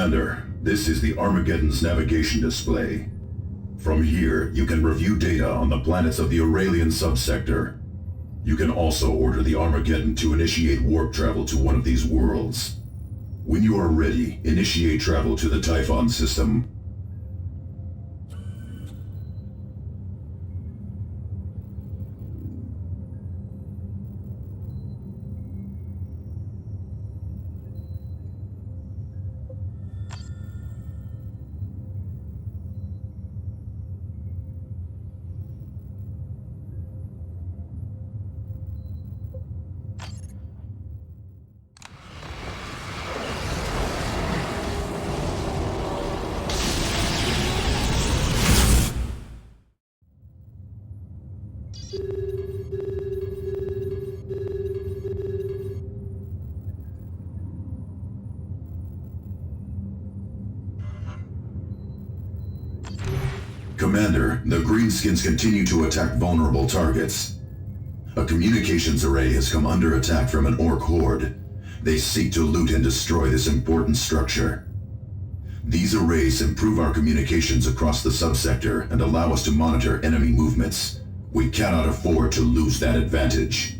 Commander, this is the Armageddon's navigation display. From here, you can review data on the planets of the Aurelian subsector. You can also order the Armageddon to initiate warp travel to one of these worlds. When you are ready, initiate travel to the Typhon system. Commander, the Greenskins continue to attack vulnerable targets. A communications array has come under attack from an orc horde. They seek to loot and destroy this important structure. These arrays improve our communications across the subsector and allow us to monitor enemy movements. We cannot afford to lose that advantage.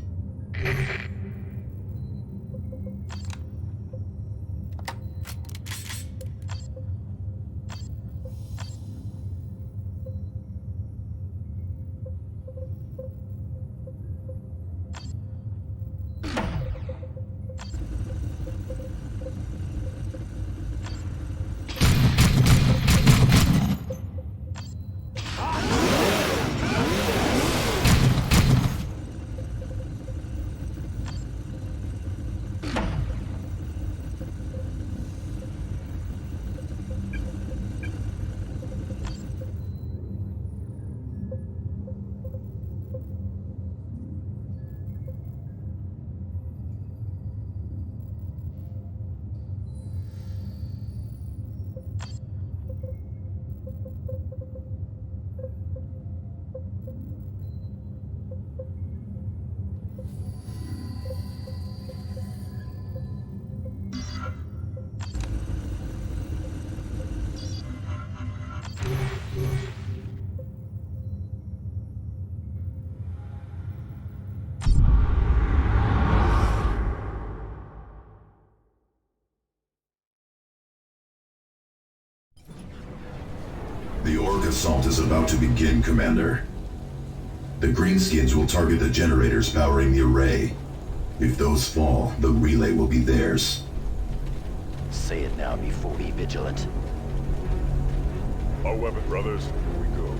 The Orc assault is about to begin, Commander. The Greenskins will target the generators powering the array. If those fall, the relay will be theirs. Say it now before we vigilant. Our weapon, brothers. Here we go.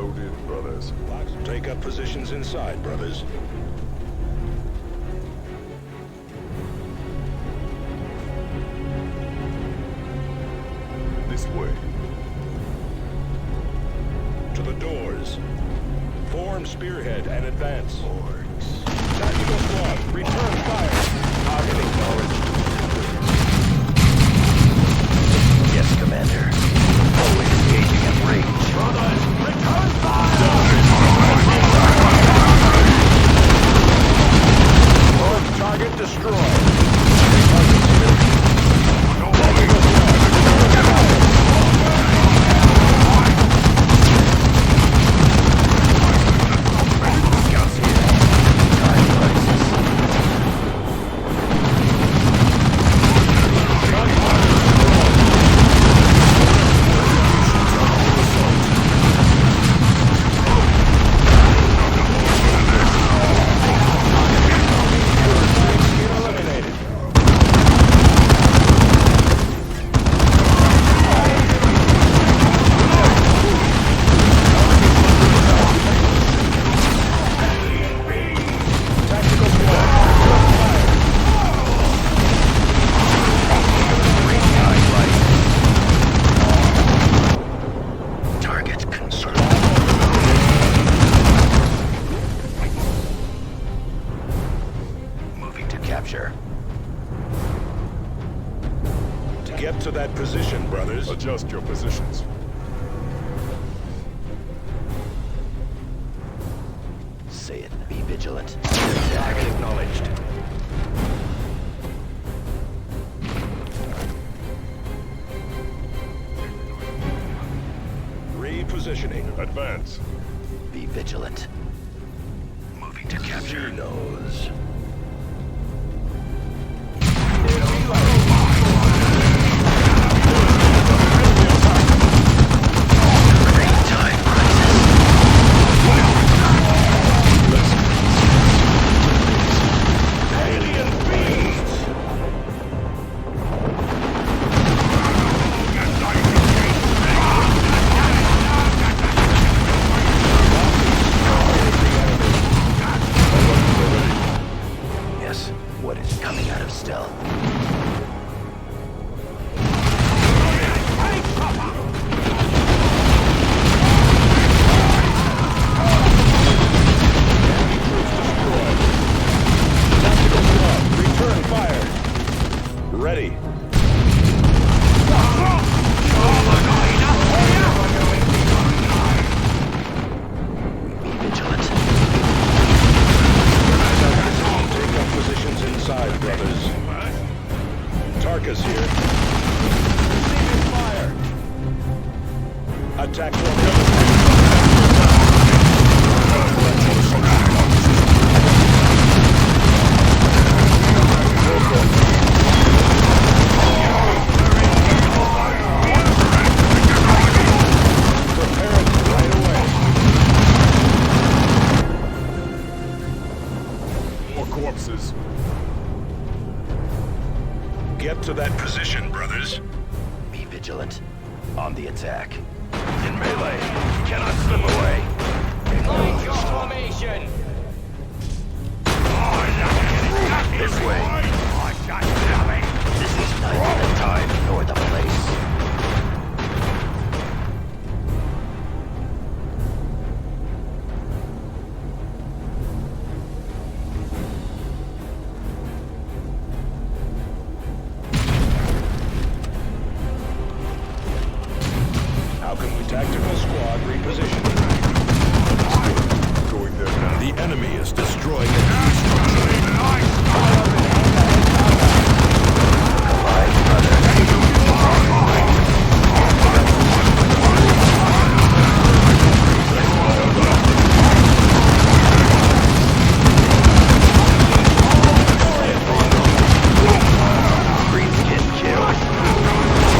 Loaded, brothers. Take up positions inside, brothers. This way. To the doors. Form spearhead and advance. Tactical squad, return fire. Target acknowledged. Yes, Commander. Always engaging at range. Brothers, return fire! Large target destroyed. Get to that position, brothers. Adjust your positions. Say it. Be vigilant. Target acknowledged. Advance. Be vigilant. Moving to capture. Knows. Great time crisis. Alien beasts! Yes, what is coming out of stealth? Tactical squad, return fire. Ready. Be vigilant. Take up positions inside, brothers. Tarkus here. Receiving fire. Attack Prepare it right away. More corpses. Get to that position, brothers. Be vigilant. On the attack. In melee. Cannot slip away. Find your formation! This way. This is neither the time nor the place. How can we tactical squad reposition? Going there now. The enemy is destroying it. Greenskin killed.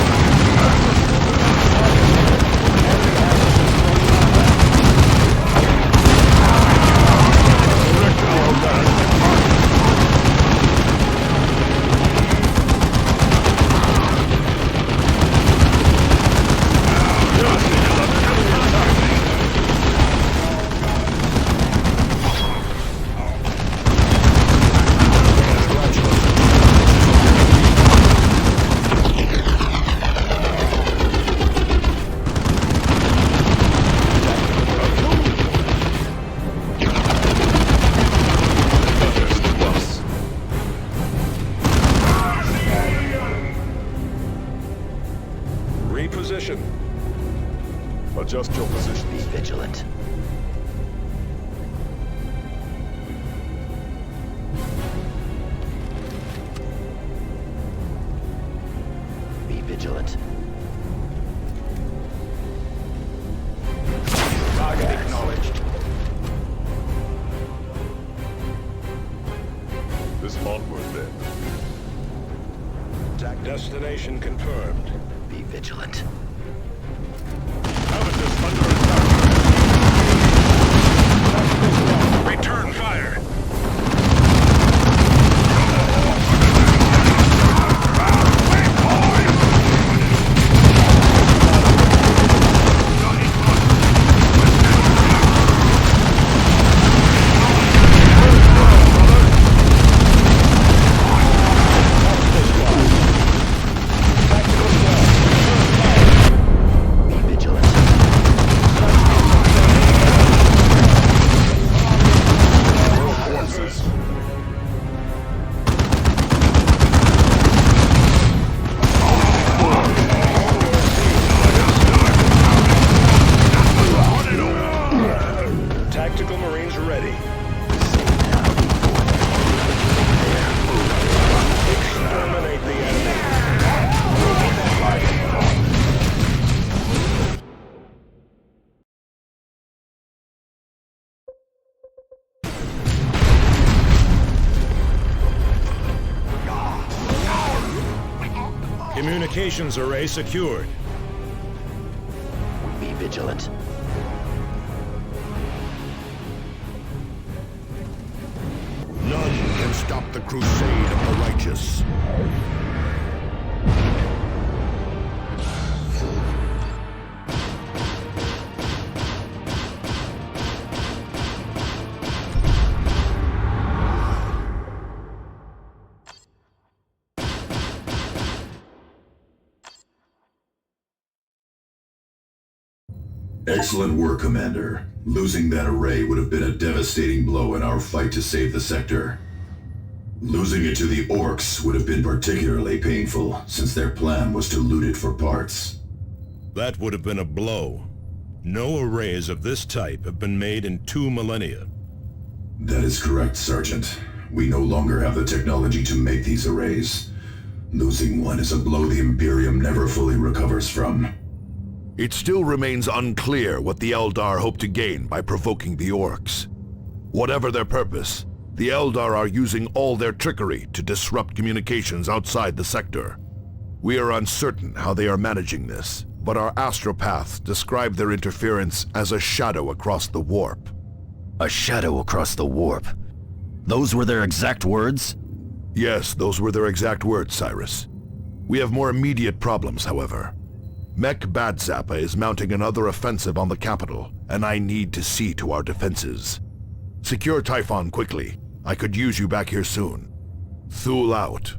Reposition. Adjust your position. Be vigilant. Be vigilant. Target acknowledged. This onward then. Attack destination confirmed. Be vigilant. Habitus under attack. Return fire. Tactical squad. Communications array secured. Be vigilant. None can stop the crusade of the righteous. Excellent work, Commander. Losing that array would have been a devastating blow in our fight to save the sector. Losing it to the orcs would have been particularly painful, since their plan was to loot it for parts. That would have been a blow. No arrays of this type have been made in 2 millennia. That is correct, Sergeant. We no longer have the technology to make these arrays. Losing one is a blow the Imperium never fully recovers from. It still remains unclear what the Eldar hope to gain by provoking the orcs. Whatever their purpose, the Eldar are using all their trickery to disrupt communications outside the sector. We are uncertain how they are managing this, but our astropaths describe their interference as a shadow across the warp. A shadow across the warp. Those were their exact words? Yes, those were their exact words, Cyrus. We have more immediate problems, however. Mech Badzappa is mounting another offensive on the capital, and I need to see to our defenses. Secure Typhon quickly. I could use you back here soon. Thule out.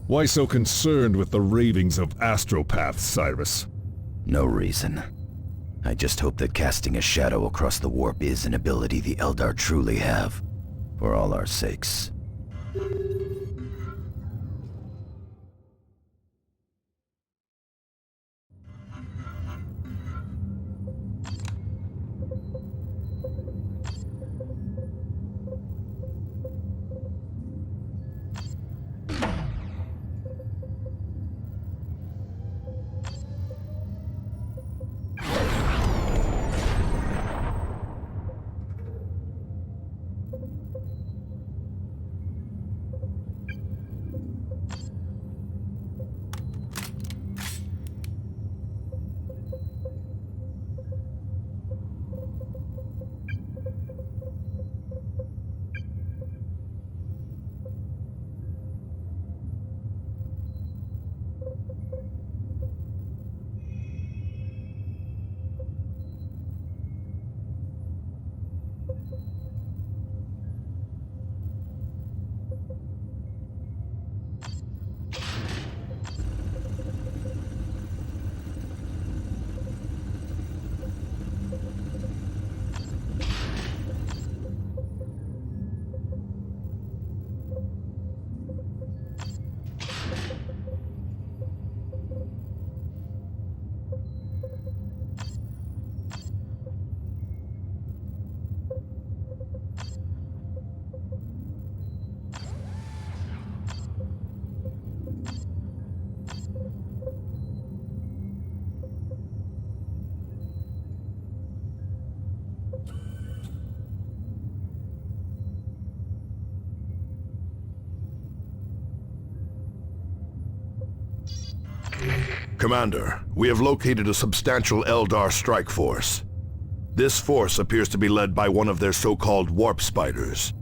Why so concerned with the ravings of astropaths, Cyrus? No reason. I just hope that casting a shadow across the warp is an ability the Eldar truly have. For all our sakes. Commander, we have located a substantial Eldar strike force. This force appears to be led by one of their so-called warp spiders.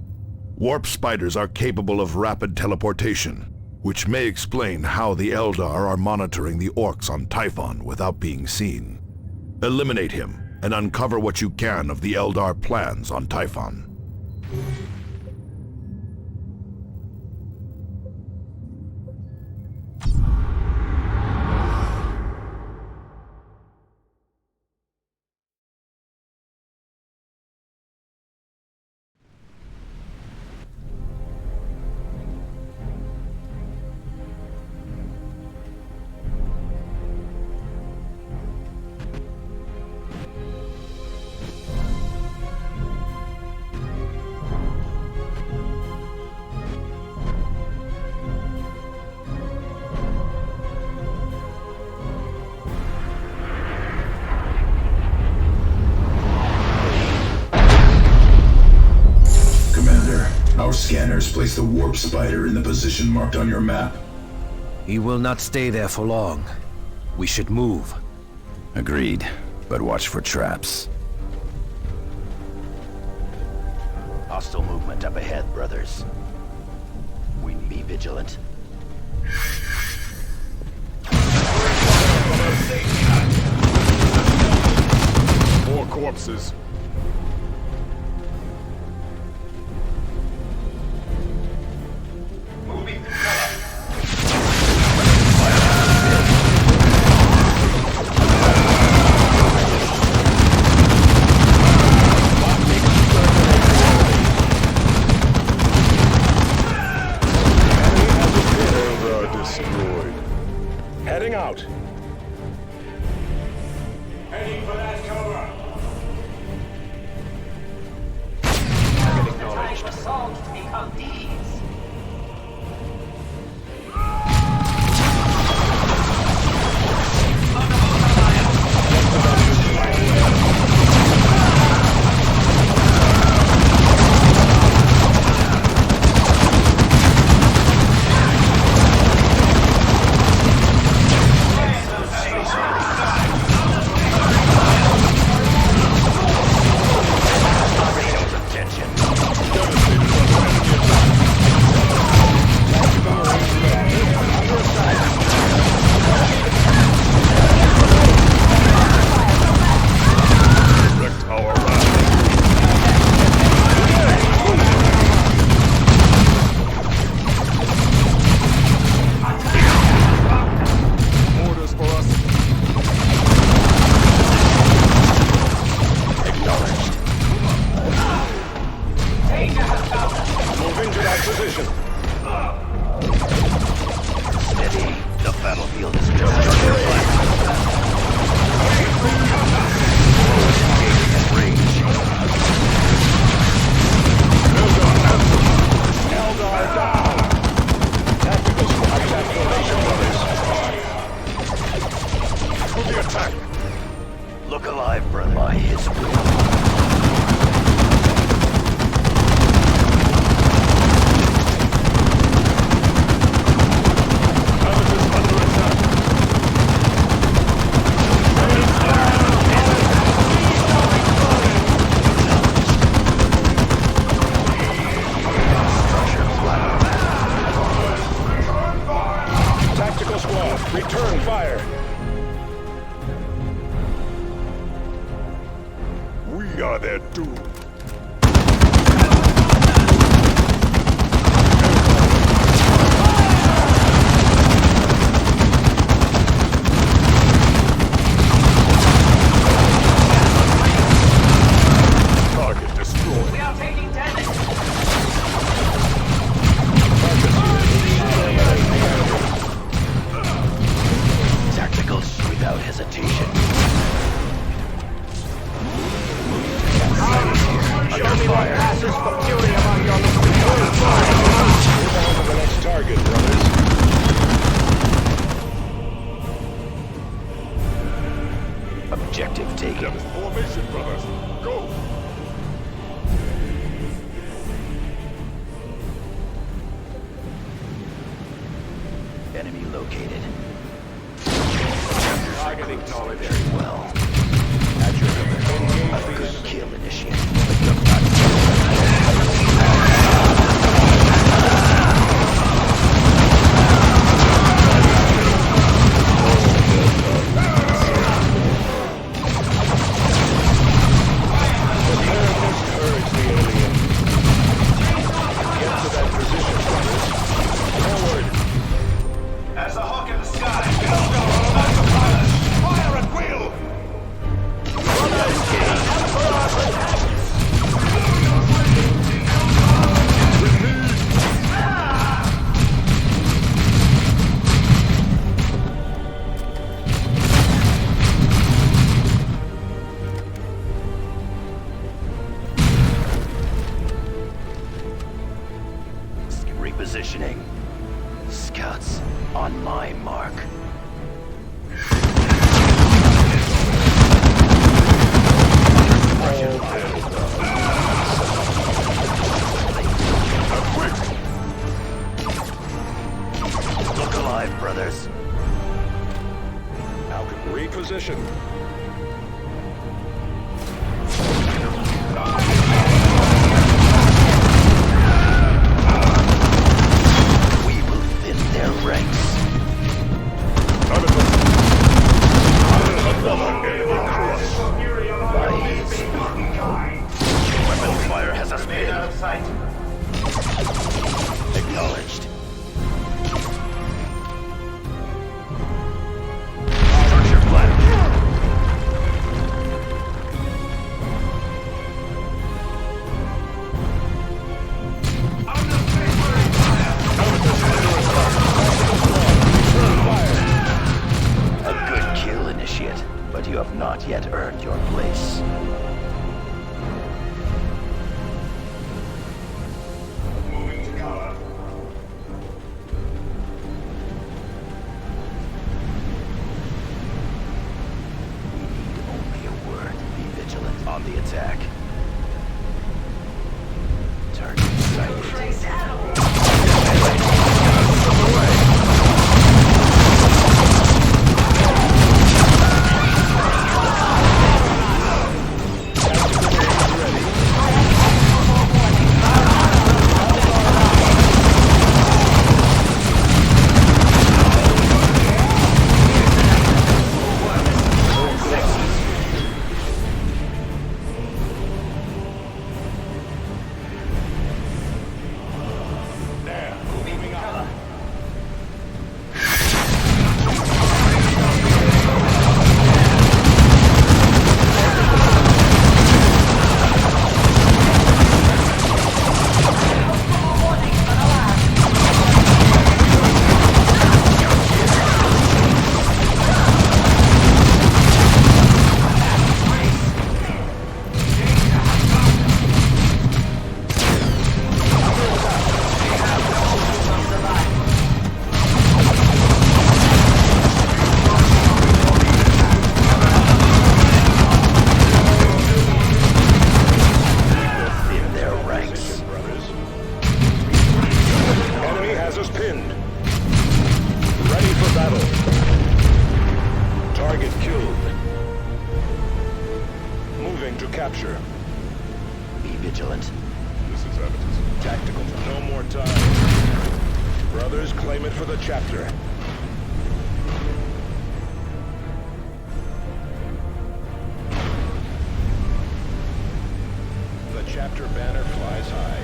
Warp spiders are capable of rapid teleportation, which may explain how the Eldar are monitoring the orcs on Typhon without being seen. Eliminate him and uncover what you can of the Eldar plans on Typhon. Our scanners place the warp spider in the position marked on your map. He will not stay there for long. We should move. Agreed, but watch for traps. Hostile movement up ahead, brothers. We need to be vigilant. More corpses. Moving to Destroyed. Heading out. heading for that cover. Acknowledged. Assault the Calderis. Look alive, brother. By his will. Tactical squad, return fire. We are their doom. Target destroyed. We are taking damage. Tacticals without hesitation. Show me what passes for fury among your return fire. Move on to the next target, brothers. Objective taken. Formation, brothers. Go! Enemy located. Target acknowledged. Very well. A good kill initiated. Encourage the alien. Get to that position, brothers. Forward. As a hawk in the sky. Fire at will. Repositioning. Scouts on my mark. Look alive, brother. position. We will thin their ranks. Weapon fire has us pinned. Out of sight. Acknowledged. Structure flat. A good kill, Initiate, but you have not yet earned your place. Moving to cover. Only a word. Be vigilant on the attack. Target sighted. capture. Be vigilant. This is evidence. Tactical. No more time. Brothers, claim it for the chapter. The chapter banner flies high.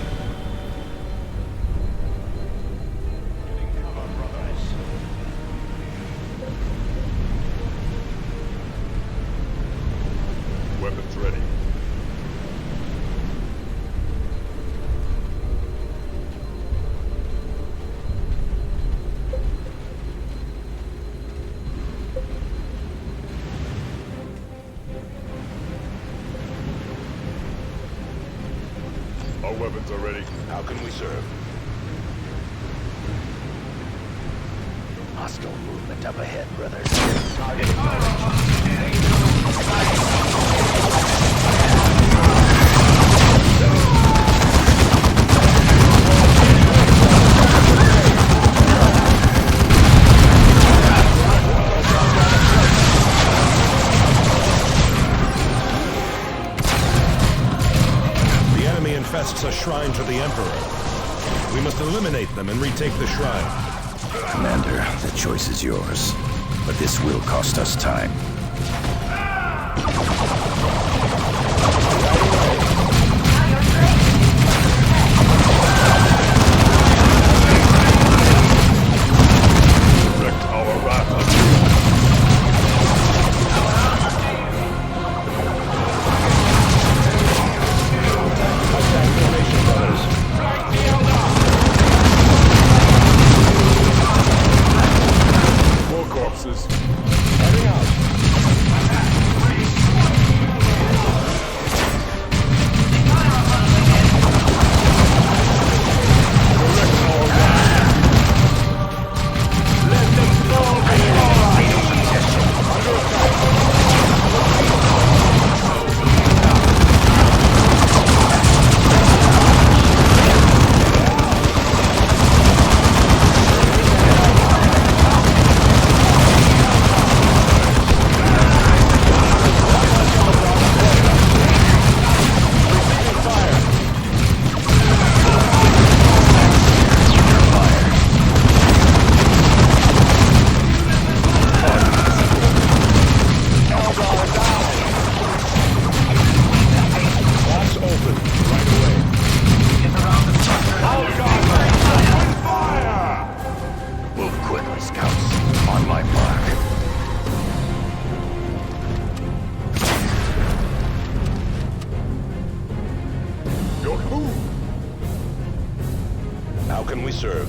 Getting cover, brothers. Weapons ready. Our weapons are ready. How can we serve? Hostile movement up ahead, brothers. The enemy infests a shrine to the Emperor. We must eliminate them and retake the shrine. Commander, the choice is yours. But this will cost us time. Direct our wrath. More corpses. Heading out. Don't move! How can we serve?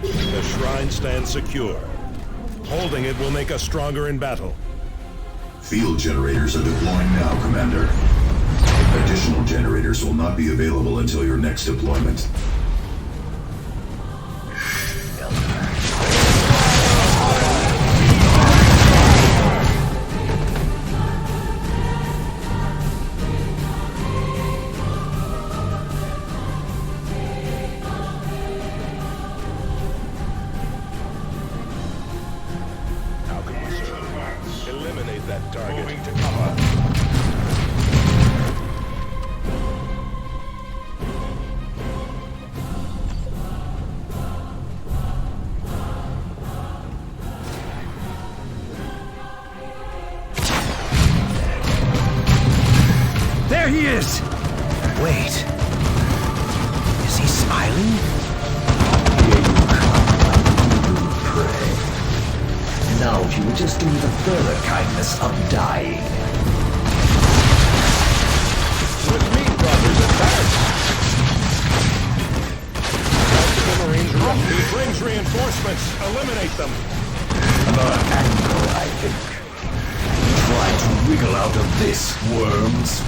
The shrine stands secure. Holding it will make us stronger in battle. Field generators are deploying now, Commander. Additional generators will not be available until your next deployment. How can we serve? Eliminate that target. Moving to cover. There he is! Wait. Is he smiling? Here you come, my little prey. Now if you would just do me the further kindness of dying. With me, brothers and barracks. The Marines are up. He brings reinforcements. Eliminate them. An angle, I think. Try to wiggle out of this, worms.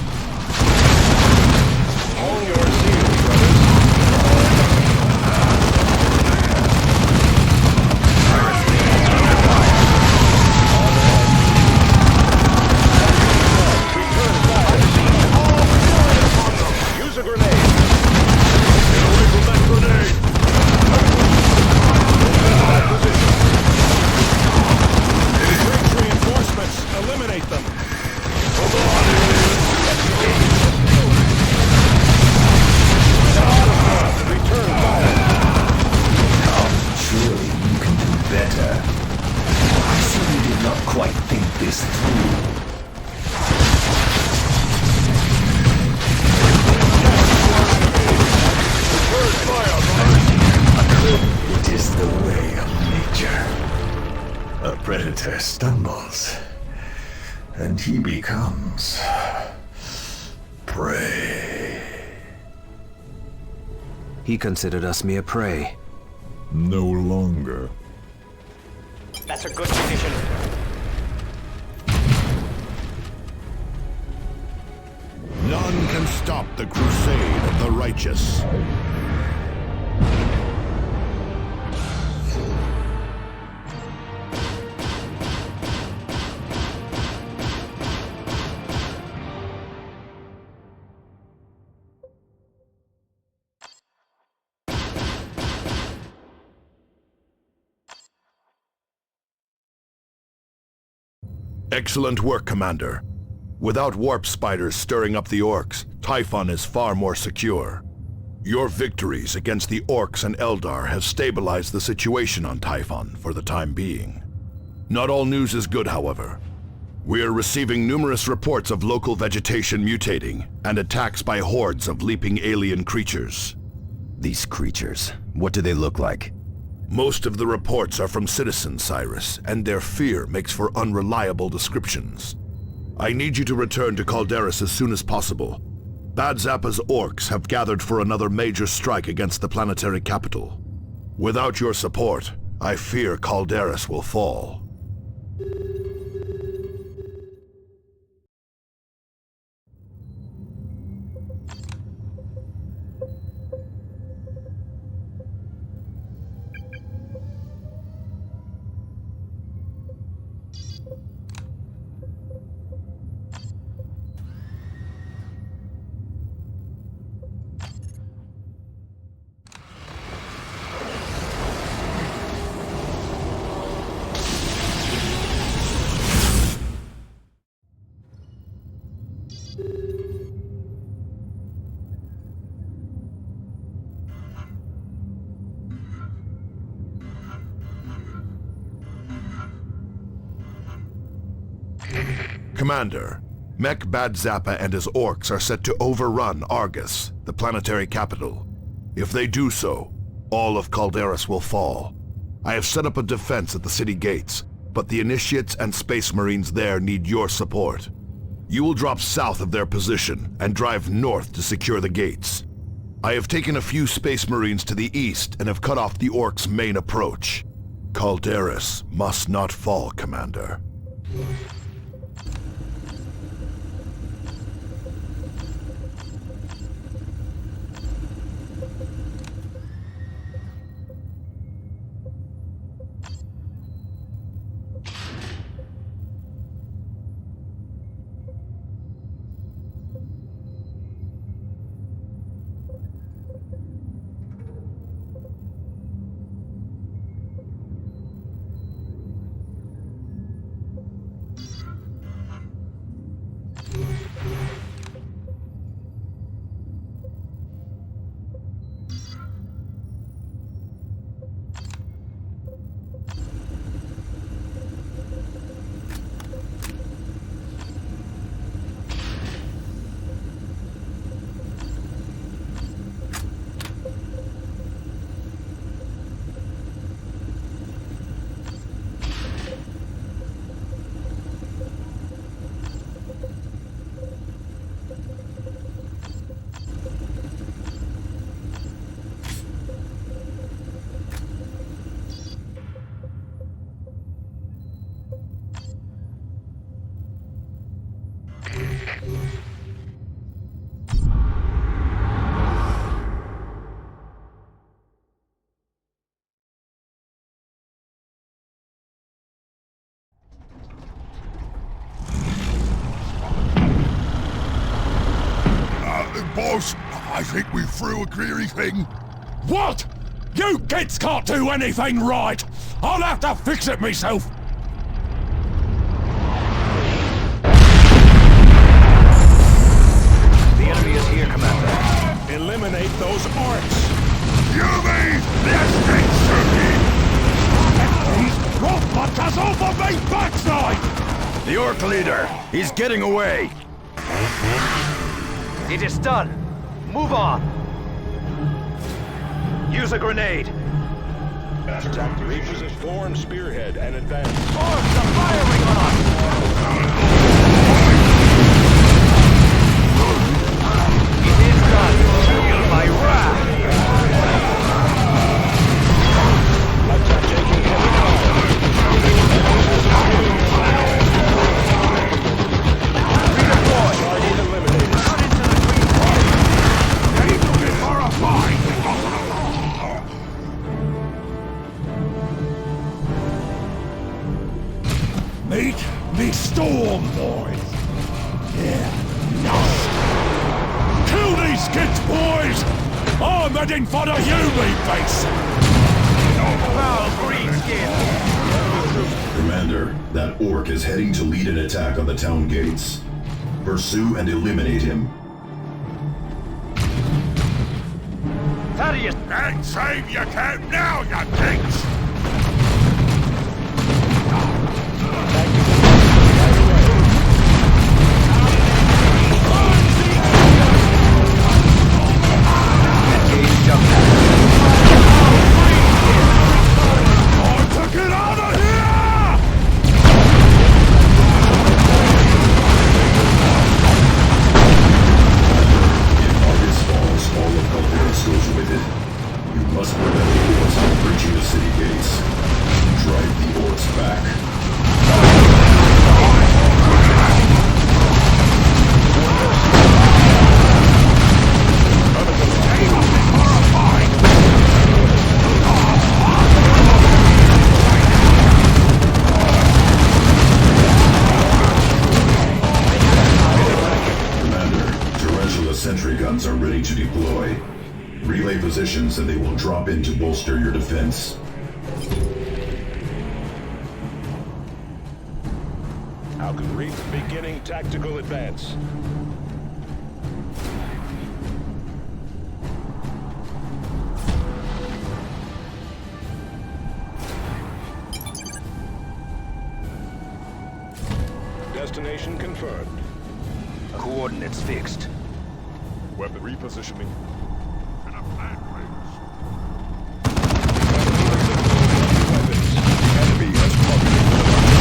Own your zeal, brothers. Return fire. Use a grenade. Get away from that grenade. Position. He brings reinforcements. Eliminate them. Return fire. Surely you can do better. I see you did not quite think this through. Return fire. It is the way of nature. A predator stumbles, and he becomes prey. He considered us mere prey. No longer. That's a good decision. None can stop the crusade of the righteous. Excellent work, Commander. Without warp spiders stirring up the orcs, Typhon is far more secure. Your victories against the orcs and Eldar have stabilized the situation on Typhon for the time being. Not all news is good, however. We are receiving numerous reports of local vegetation mutating and attacks by hordes of leaping alien creatures. These creatures, what do they look like? Most of the reports are from citizens, Cyrus, and their fear makes for unreliable descriptions. I need you to return to Calderis as soon as possible. Bad Zappa's orcs have gathered for another major strike against the planetary capital. Without your support, I fear Calderis will fall. Commander, Mech Bad Zappa and his orcs are set to overrun Argus, the planetary capital. If they do so, all of Calderis will fall. I have set up a defense at the city gates, but the Initiates and Space Marines there need your support. You will drop south of their position and drive north to secure the gates. I have taken a few Space Marines to the east and have cut off the Orcs' main approach. Calderis must not fall, Commander. Boss, I think we threw a greedy thing. What? You kids can't do anything right! I'll have to fix it myself! The enemy is here, Commander. Eliminate those orcs. You mean the estate circuit? These rough off of me backside! The Orc leader! He's getting away! It is done. Move on. Use a grenade. Attack the reaches form spearhead and advance. Orcs are firing on us! It is done. Feel my wrath. Attack taking heavy fire. Redeploy. Target eliminated. Run into the green fire. They looking for a fight. Meet me storm, boys! Yeah, nice! Kill these kids, boys! I'm heading for the Yumi base! Foul green skin. Commander, that Orc is heading to lead an attack on the town gates. Pursue and eliminate him. Thaddeus. And save your camp now, you dinks! Sentry guns are ready to deploy. Relay positions and they will drop in to bolster your defense. Alcatraz beginning tactical advance. Destination confirmed. Coordinates fixed. Weapon repositioning. And a bad place. Enemy has covered.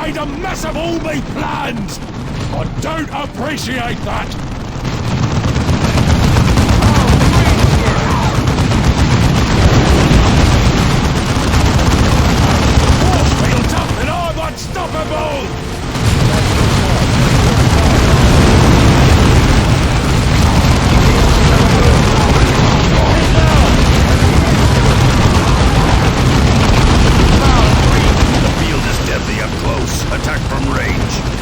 made a mess of all me plans! I don't appreciate that! Force built up and I'm unstoppable! The field is deadly up close. Attack from range.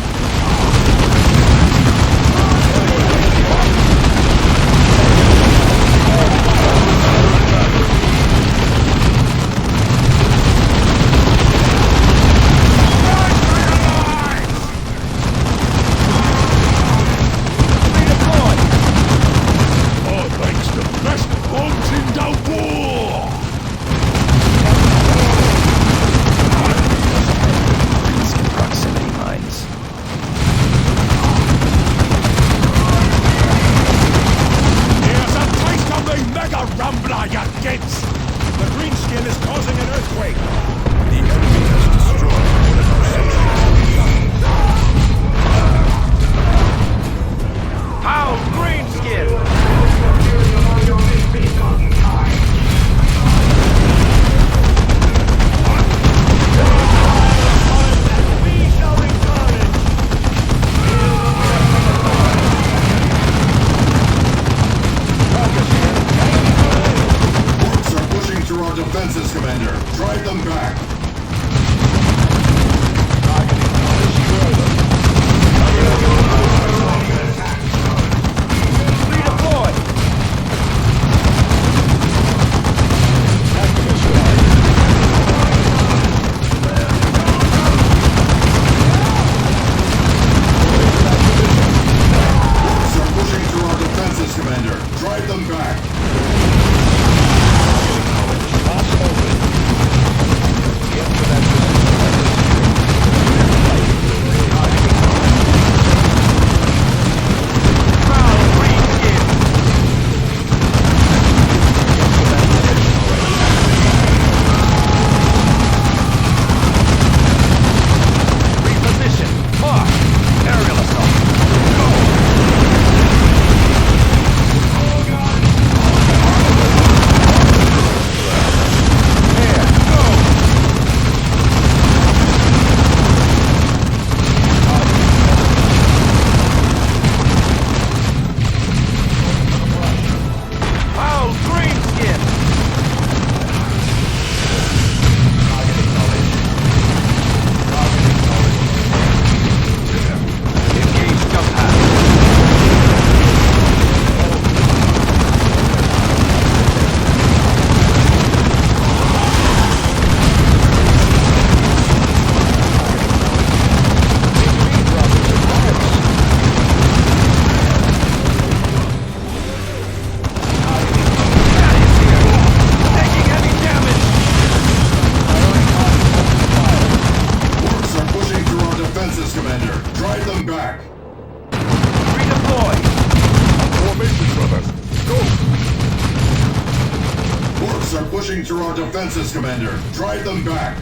pushing through our defenses, Commander. Drive them back.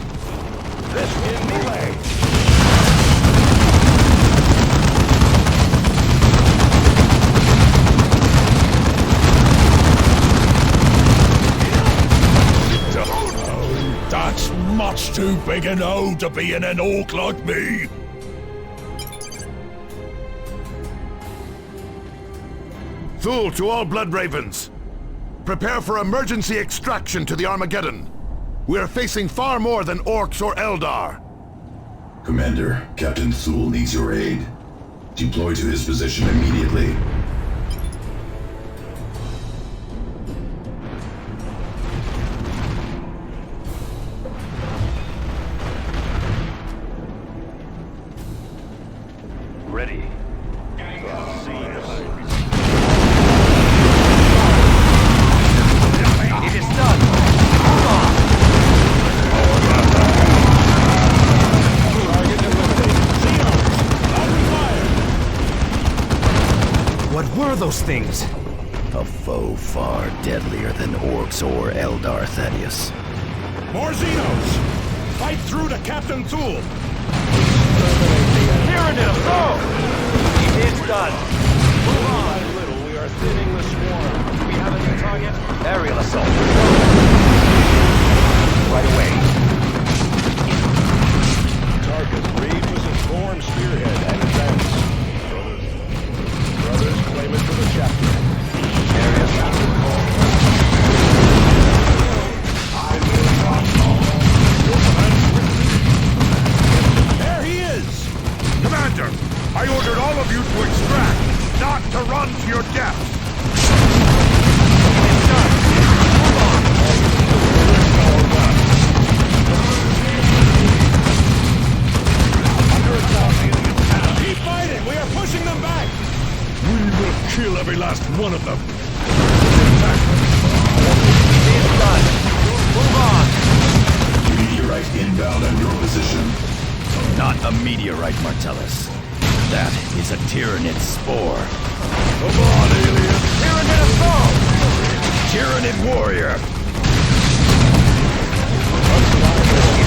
This is melee. That's much too big an O to be in an orc like me. Thule to all Blood Ravens. Prepare for emergency extraction to the Armageddon. We are facing far more than orcs or Eldar. Commander, Captain Thule needs your aid. Deploy to his position immediately. Ready. It is done. Hold on. What were those things? A foe far deadlier than orcs or Eldar, Thaddeus. More Xenos! Fight through to Captain Thule! Tyranid assault! It's done. Little by little, we are thinning the swarm. Do we have a new target? Aerial assault. Right away. Target, reposition form spearhead and advance. Brothers, claim it for the chapter. Area captain call. There he is! Commander, I ordered all of you to extract, not to run to your deaths. It's done. Move on. Keep fighting! We are pushing them back! We will kill every last one of them. It's done. Move on. Meteorite inbound on your position. Not a meteorite, Martellus. That is a Tyranid spore. Come on, alien. Tyranid assault! Tyranid warrior!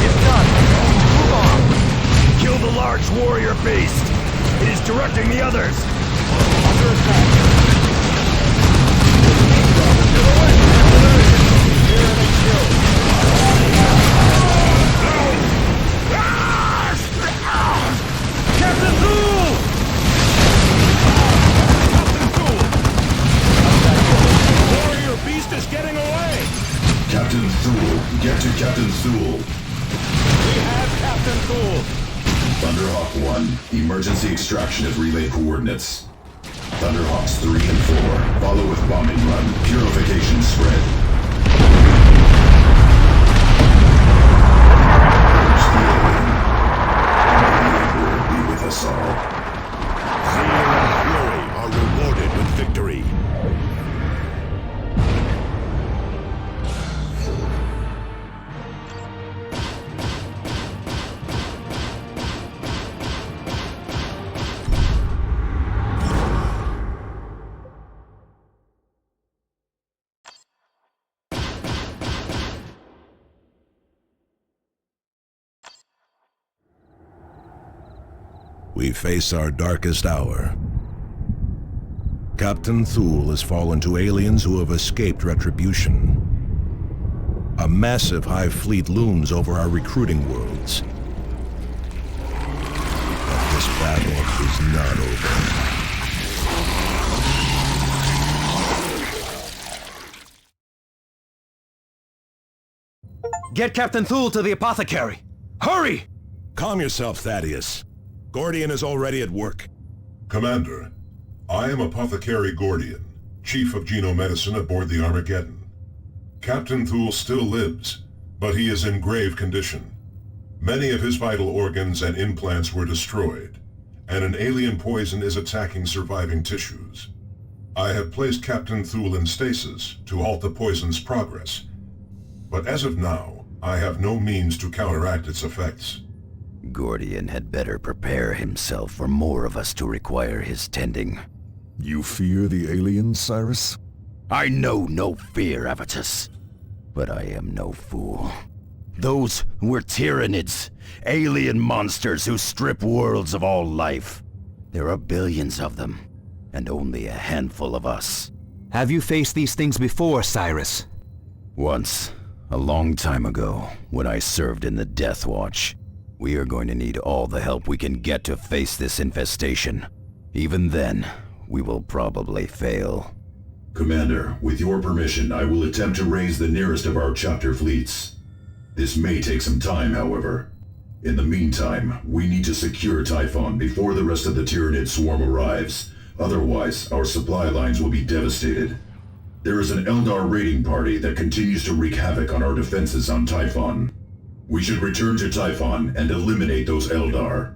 It's done. Move on. Kill the large warrior beast! It is directing the others! Under attack. Tyranid killed. Captain Thule! Captain Thule! Warrior beast is getting away! Captain Thule, get to Captain Thule. We have Captain Thule! Thunderhawk 1, emergency extraction at relay coordinates. Thunderhawks 3 and 4, follow with bombing run, purification spread. Urge the alien. May be with us all. Zeal and fury are rewarded with victory. We face our darkest hour. Captain Thule has fallen to aliens who have escaped retribution. A massive hive fleet looms over our recruiting worlds. But this battle is not over. Get Captain Thule to the apothecary! Hurry! Calm yourself, Thaddeus. Gordian is already at work. Commander, I am Apothecary Gordian, Chief of Genomedicine aboard the Armageddon. Captain Thule still lives, but he is in grave condition. Many of his vital organs and implants were destroyed, and an alien poison is attacking surviving tissues. I have placed Captain Thule in stasis to halt the poison's progress, but as of now, I have no means to counteract its effects. Gordian had better prepare himself for more of us to require his tending. You fear the aliens, Cyrus? I know no fear, Avitus. But I am no fool. Those were Tyranids, alien monsters who strip worlds of all life. There are billions of them, and only a handful of us. Have you faced these things before, Cyrus? Once, a long time ago, when I served in the Death Watch. We are going to need all the help we can get to face this infestation. Even then, we will probably fail. Commander, with your permission, I will attempt to raise the nearest of our chapter fleets. This may take some time, however. In the meantime, we need to secure Typhon before the rest of the Tyranid swarm arrives. Otherwise, our supply lines will be devastated. There is an Eldar raiding party that continues to wreak havoc on our defenses on Typhon. We should return to Typhon and eliminate those Eldar.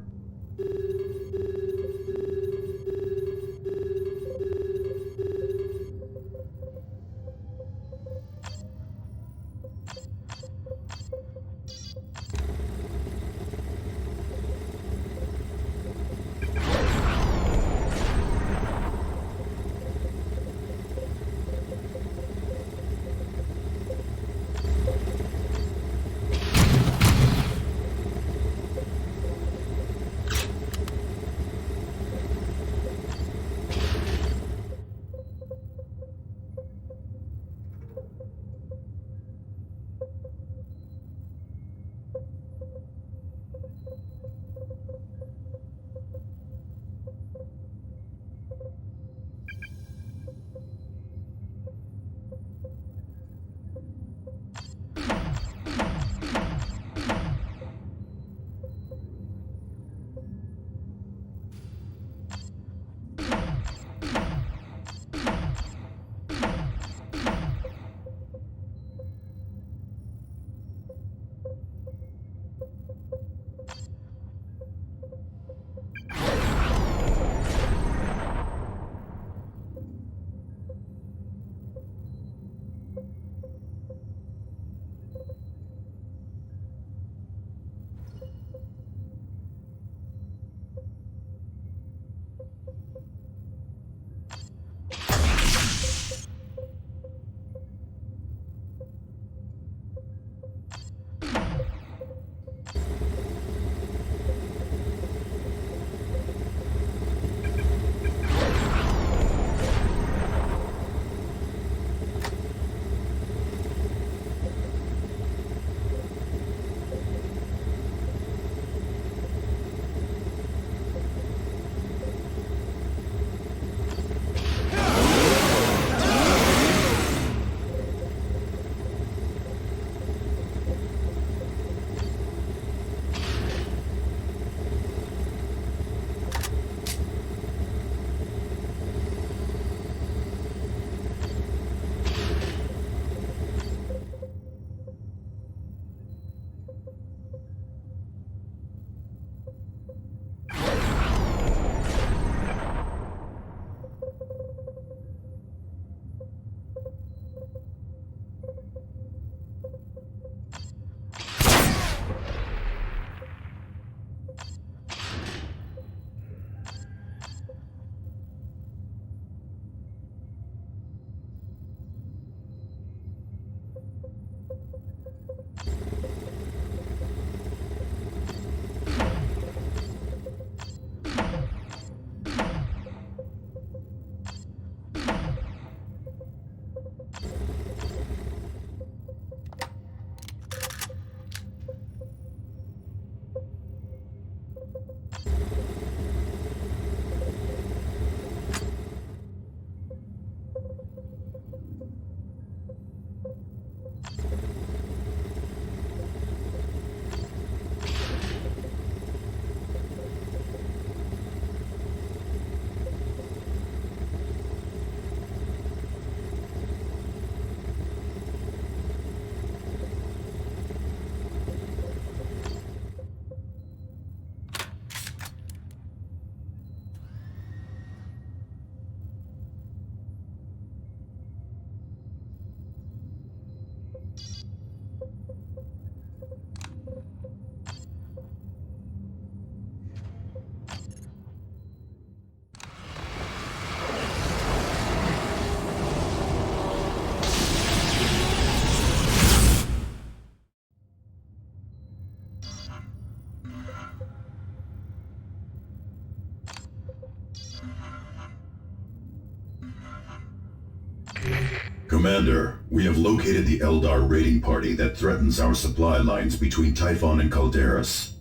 Commander, we have located the Eldar raiding party that threatens our supply lines between Typhon and Calderis.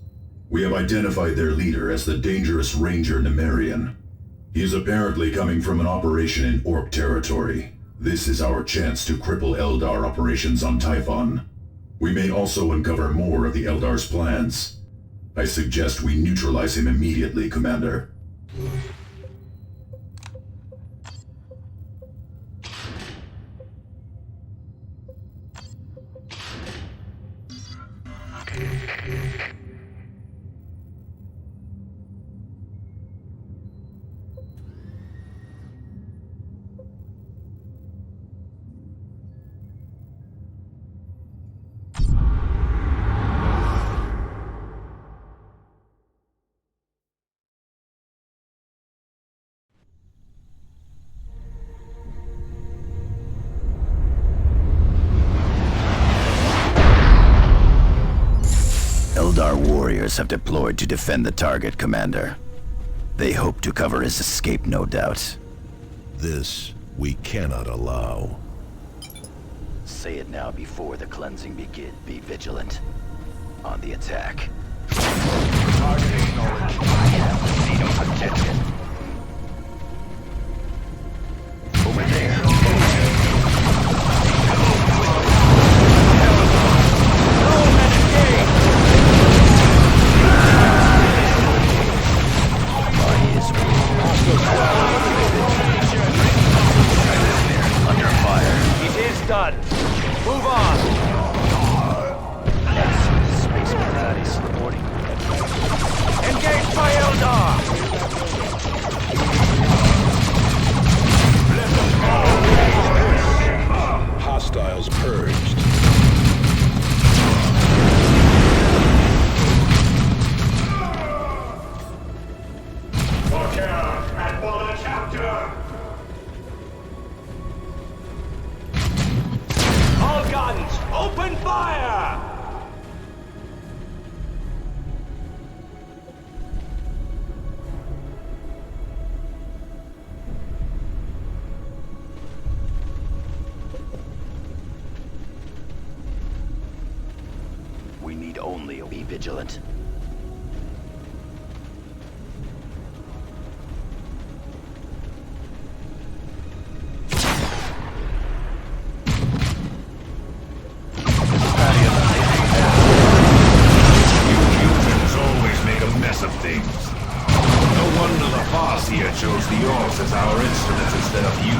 We have identified their leader as the dangerous Ranger Nemerian. He is apparently coming from an operation in Orc territory. This is our chance to cripple Eldar operations on Typhon. We may also uncover more of the Eldar's plans. I suggest we neutralize him immediately, Commander. Eldar warriors have deployed to defend the target, Commander. They hope to cover his escape, no doubt. This we cannot allow. Say it now before the cleansing begins. Be vigilant. On the attack. Target acknowledged. I have the seat of attention. Over there. Under fire. It is done. Move on. Space Marines reporting. Engage by Eldar. Hostiles purged. Look out and for the chapter! All guns, open fire! We need only be vigilant. Of things. No wonder the boss here chose the Orcs as our instruments instead of you.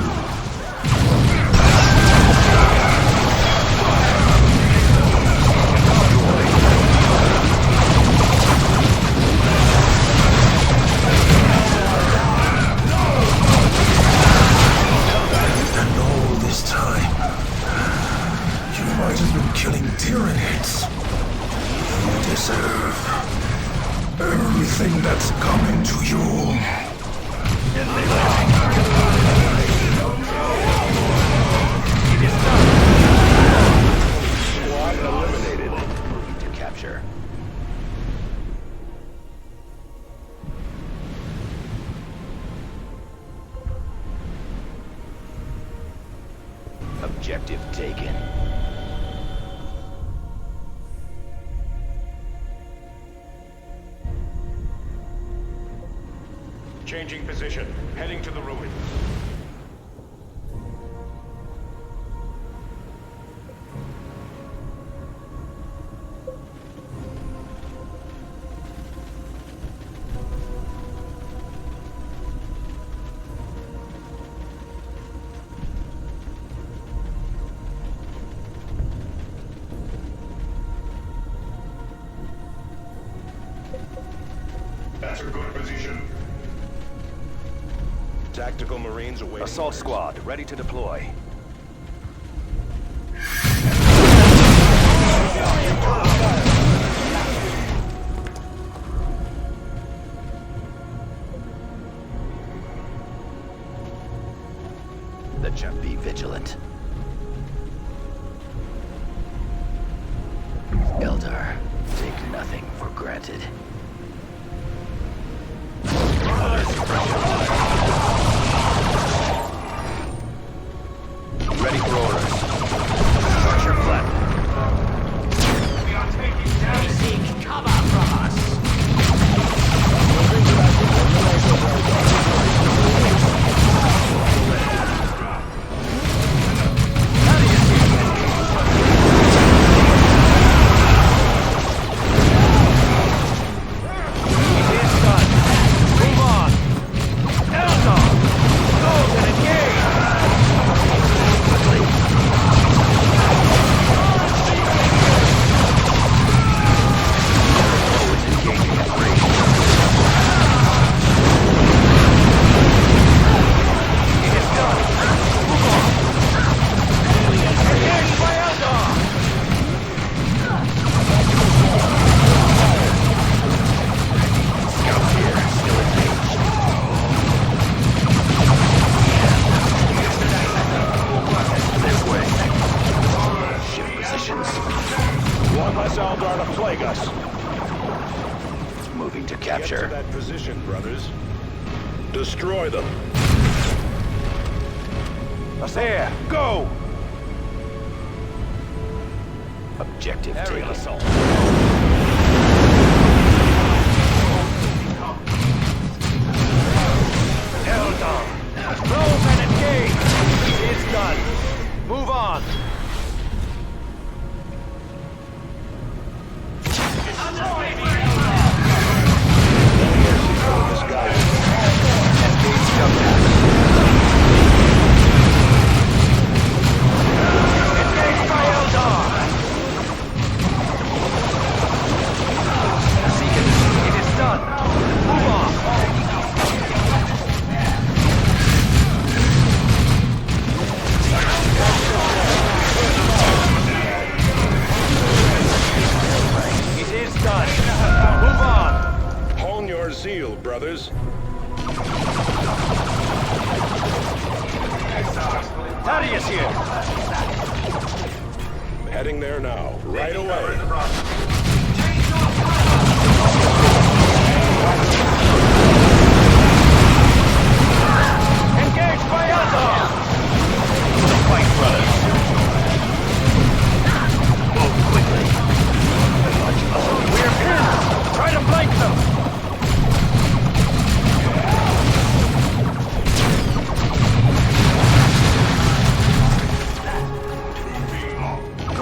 And all this time, you might have been killing Tyranids. You deserve everything that's coming to you. Squad eliminated. Moving to capture. Objective taken. Changing position. Heading to the ruins. That's a good position. Tactical Marines awaiting. Assault squad, ready to deploy. The jump. Be vigilant. Eldar, take nothing for granted. Ready for orders. Structure flat. We are taking damage. Seek cover from us. Moving to Get capture. to that position, brothers. Destroy them. There, go! Objective taken. Assault. Eldar! Close and engage! It's done. Move on. Engaged by Eldar! It is done. Move on. It is done. Move on. Hone your zeal, brothers. Thaddeus here. Heading there now, right away. Engaged by Eldar. Fight, brothers. Move quickly. We're pinned. Try to flank them.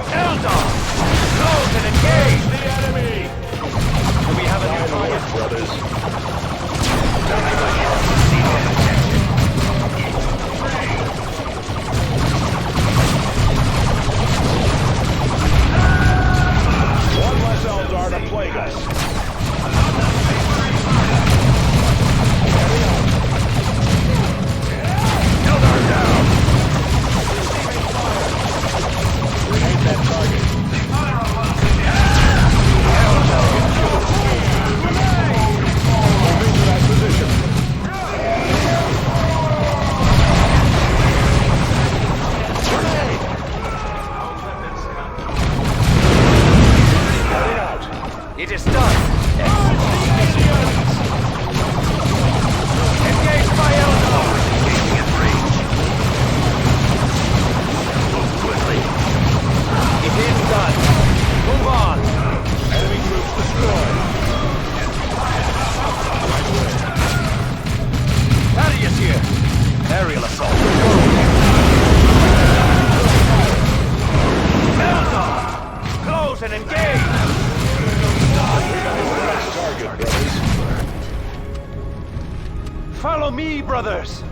Eldar! Close and engage the enemy! Do we have a new target? Brothers. One less Eldar to plague us. Eldar down! Grenade that target. Moving to that position. Heading out. It is done. Engaged by Eldar! Engaging at range. Move quickly. It is done. Move on. Enemy troops destroyed. Thaddeus here. Aerial assault. Eldar! Close and engage! Next target, brothers. Follow me, brothers!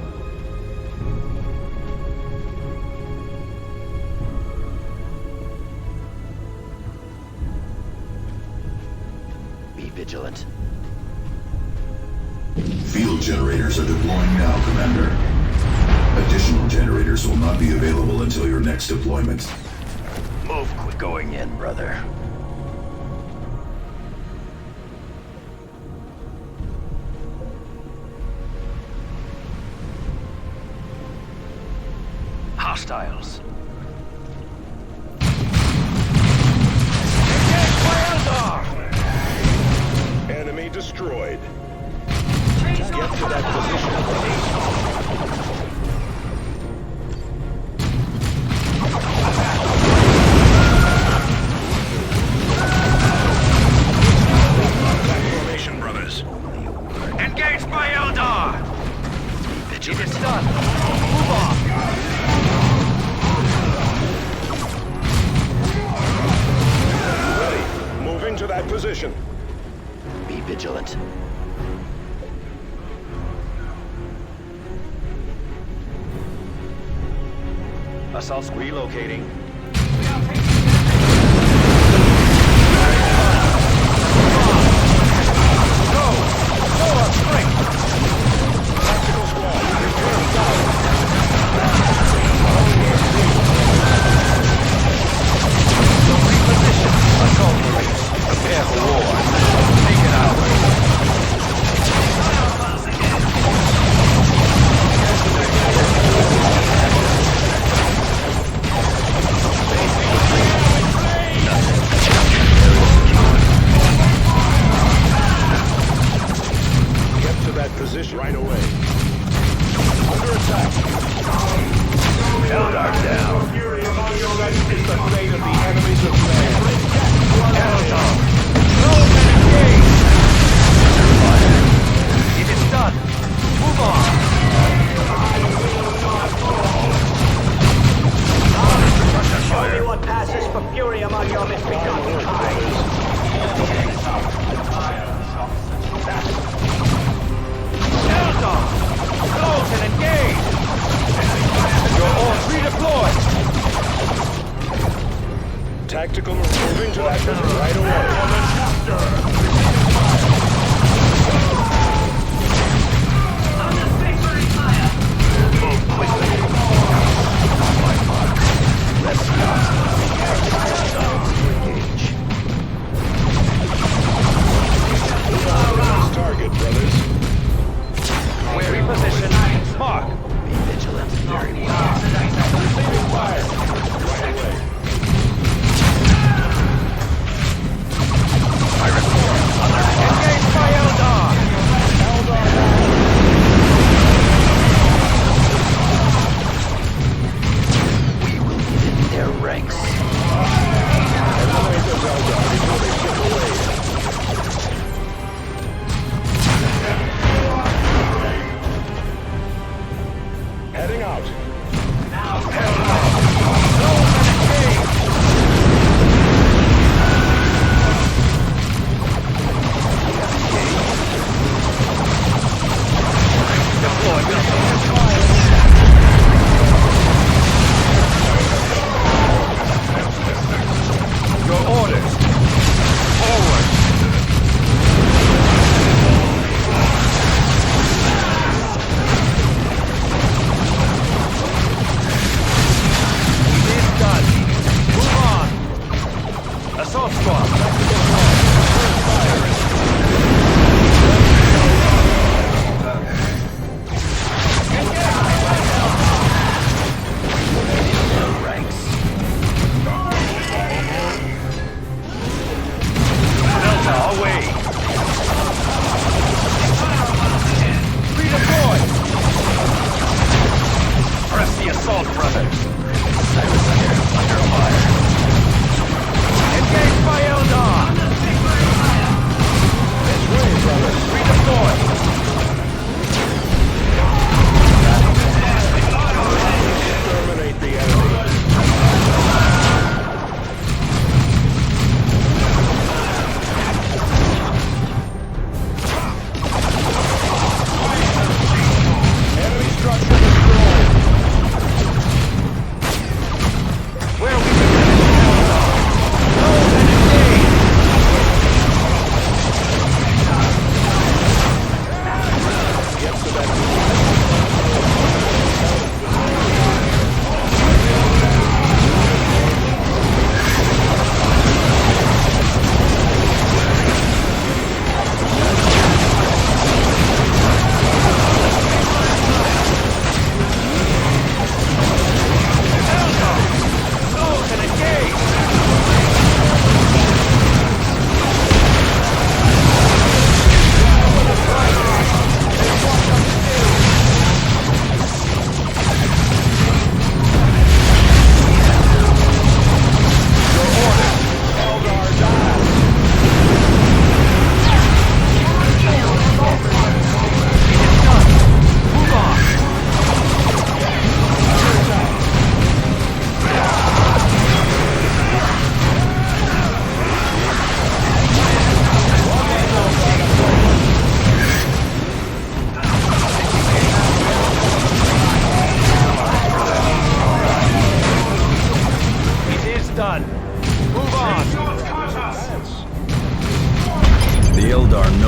Be vigilant. Field generators are deploying now, Commander. Additional generators will not be available until your next deployment. Move quick. Going in, brother. Hostiles. Engaged by Eldar! destroyed. Get to that position. Formation, brothers. Engaged by Eldar! It is done. Move on. Ready. Moving to that position. Be vigilant. Assault's relocating. Prepare for war. Take it out.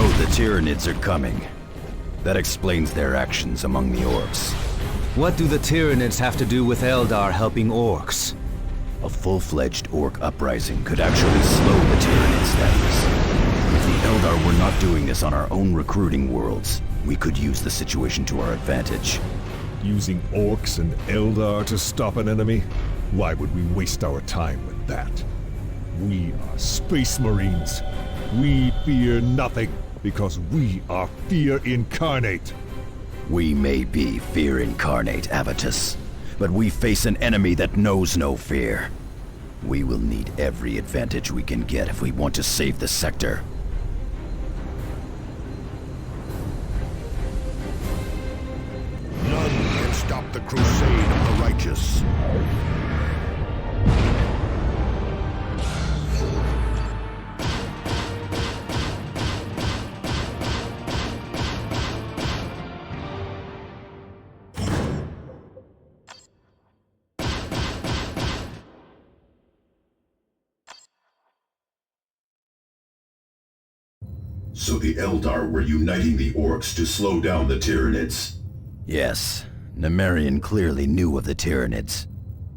know the Tyranids are coming. That explains their actions among the orcs. What do the Tyranids have to do with Eldar helping orcs? A full-fledged orc uprising could actually slow the Tyranid status. If the Eldar were not doing this on our own recruiting worlds, we could use the situation to our advantage. Using orcs and Eldar to stop an enemy? Why would we waste our time with that? We are Space Marines. We fear nothing, because we are fear incarnate. We may be fear incarnate, Avitus, but we face an enemy that knows no fear. We will need every advantage we can get if we want to save the sector. None can stop the crusade of the righteous. So the Eldar were uniting the orcs to slow down the Tyranids. Yes, Nemerian clearly knew of the Tyranids.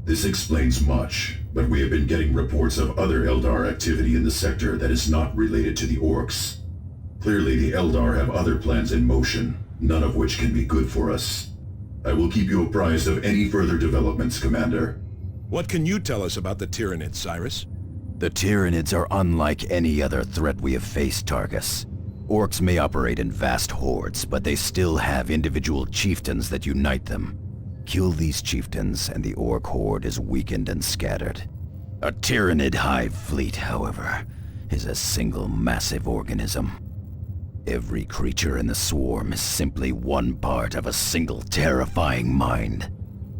This explains much, but we have been getting reports of other Eldar activity in the sector that is not related to the orcs. Clearly the Eldar have other plans in motion, none of which can be good for us. I will keep you apprised of any further developments, Commander. What can you tell us about the Tyranids, Cyrus? The Tyranids are unlike any other threat we have faced, Targus. Orcs may operate in vast hordes, but they still have individual chieftains that unite them. Kill these chieftains, and the orc horde is weakened and scattered. A Tyranid hive fleet, however, is a single massive organism. Every creature in the swarm is simply one part of a single terrifying mind.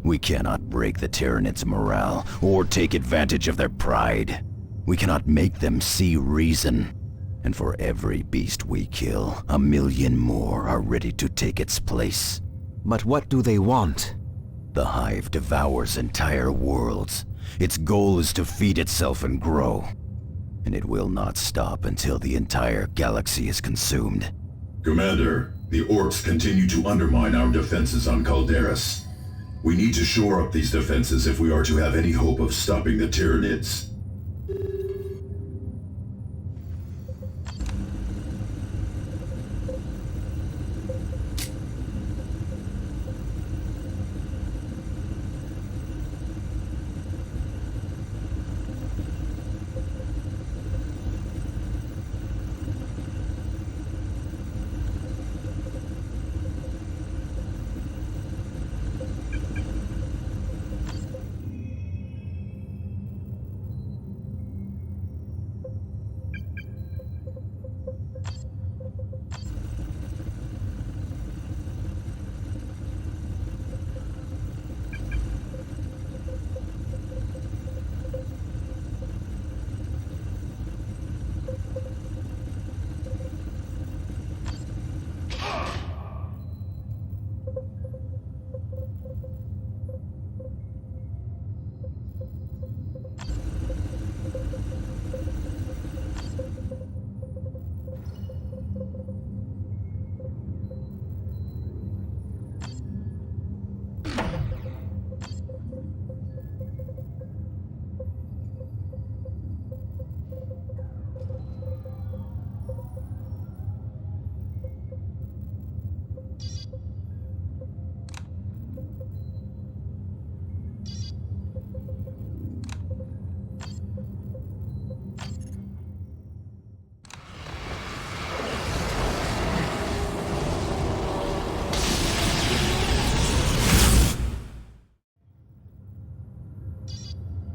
We cannot break the Tyranids' morale, or take advantage of their pride. We cannot make them see reason. And for every beast we kill, 1,000,000 more are ready to take its place. But what do they want? The hive devours entire worlds. Its goal is to feed itself and grow. And it will not stop until the entire galaxy is consumed. Commander, the orcs continue to undermine our defenses on Calderis. We need to shore up these defenses if we are to have any hope of stopping the Tyranids.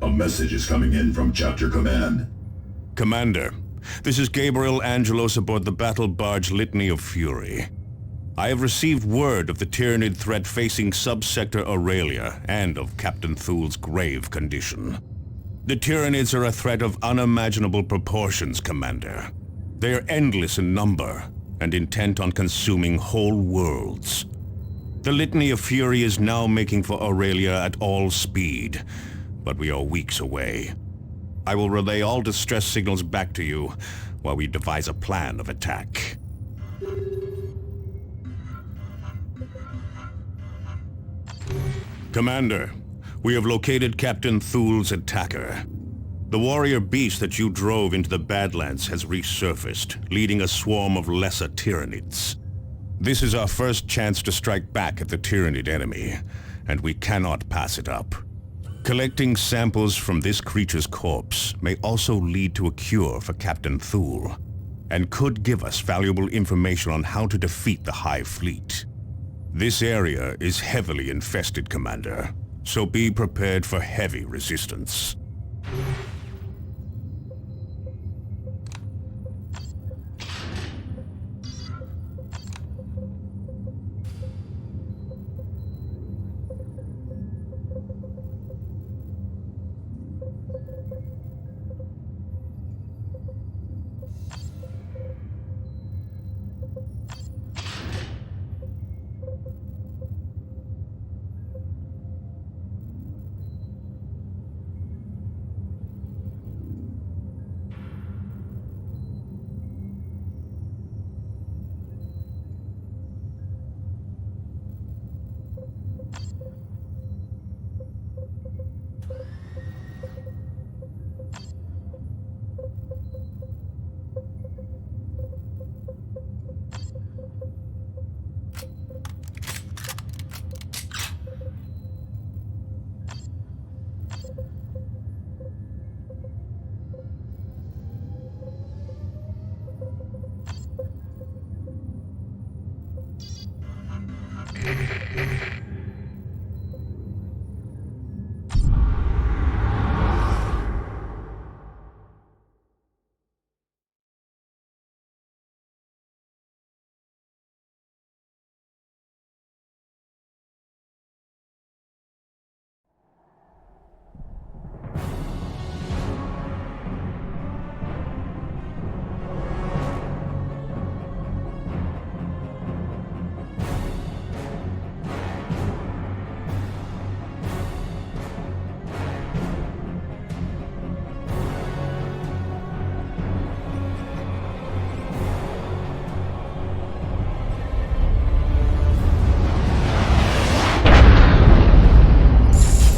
A message is coming in from Chapter Command. Commander, this is Gabriel Angelos aboard the battle barge Litany of Fury. I have received word of the Tyranid threat facing subsector Aurelia and of Captain Thule's grave condition. The Tyranids are a threat of unimaginable proportions, Commander. They are endless in number and intent on consuming whole worlds. The Litany of Fury is now making for Aurelia at all speed, but we are weeks away. I will relay all distress signals back to you while we devise a plan of attack. Commander, we have located Captain Thule's attacker. The warrior beast that you drove into the Badlands has resurfaced, leading a swarm of lesser Tyranids. This is our first chance to strike back at the Tyranid enemy, and we cannot pass it up. Collecting samples from this creature's corpse may also lead to a cure for Captain Thule, and could give us valuable information on how to defeat the Hive Fleet. This area is heavily infested, Commander, so be prepared for heavy resistance.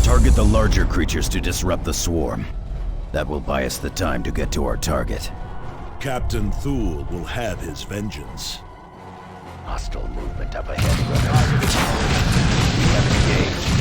Target the larger creatures to disrupt the swarm. That will buy us the time to get to our target. Captain Thule will have his vengeance. Hostile movement up ahead, runners. We have engaged.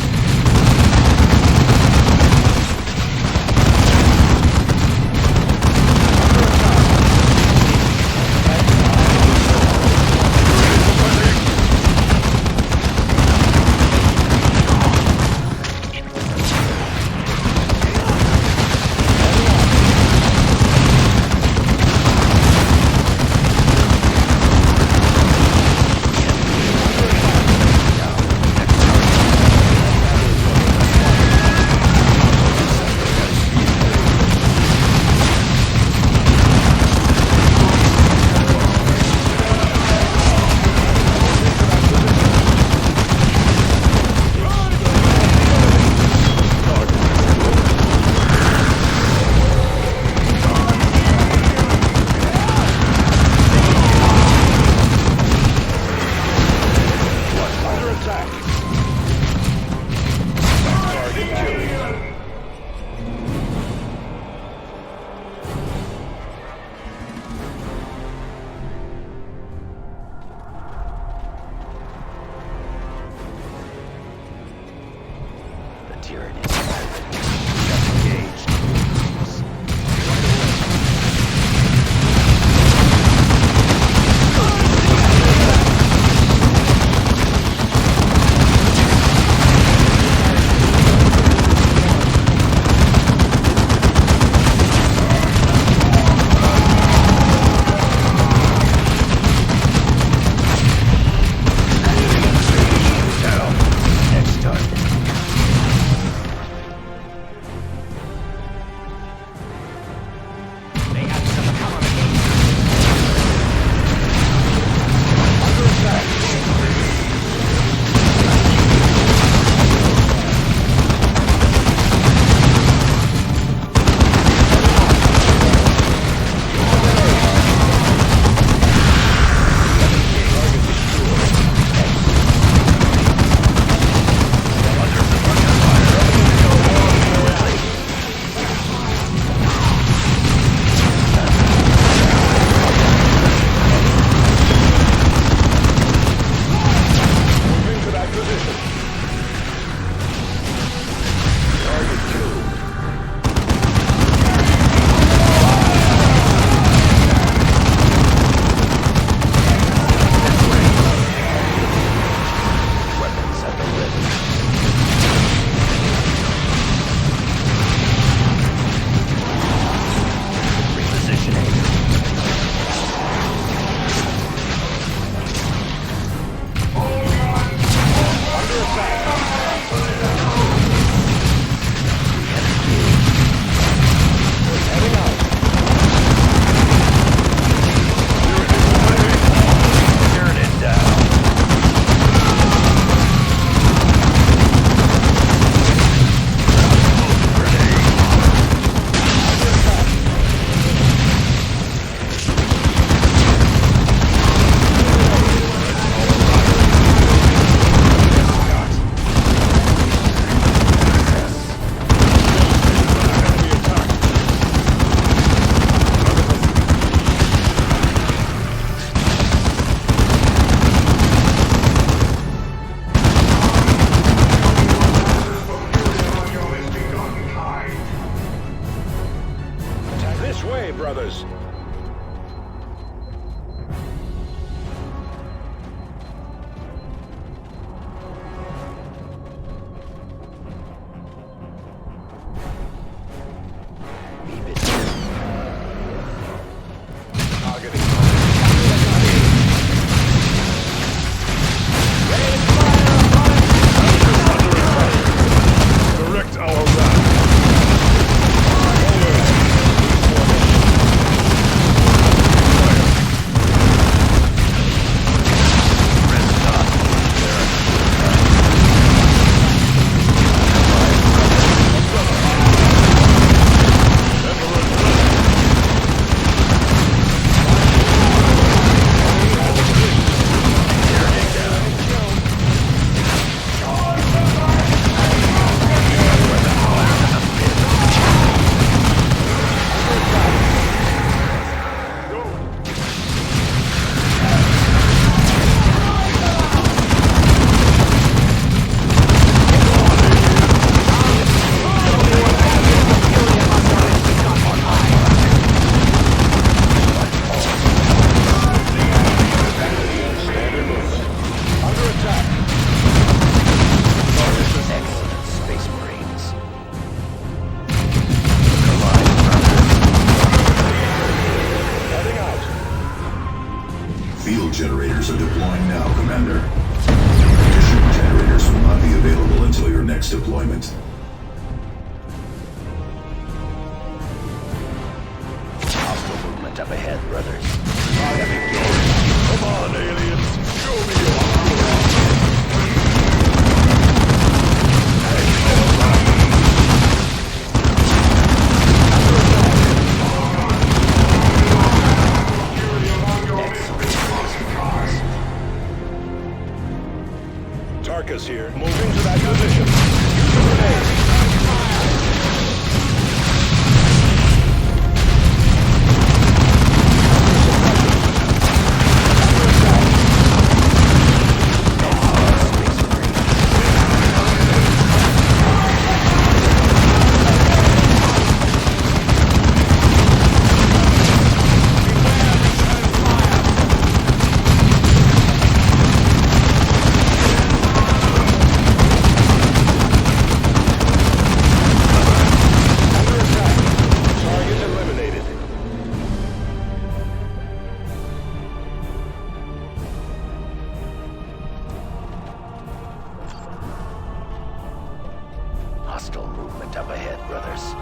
Field generators are deploying now, Commander. Additional generators will not be available until your next deployment. Hostile movement up ahead, brothers. Come on, aliens! Show me your Tarkus here. Moving to that position. Use a grenade. Hostile movement up ahead, brothers.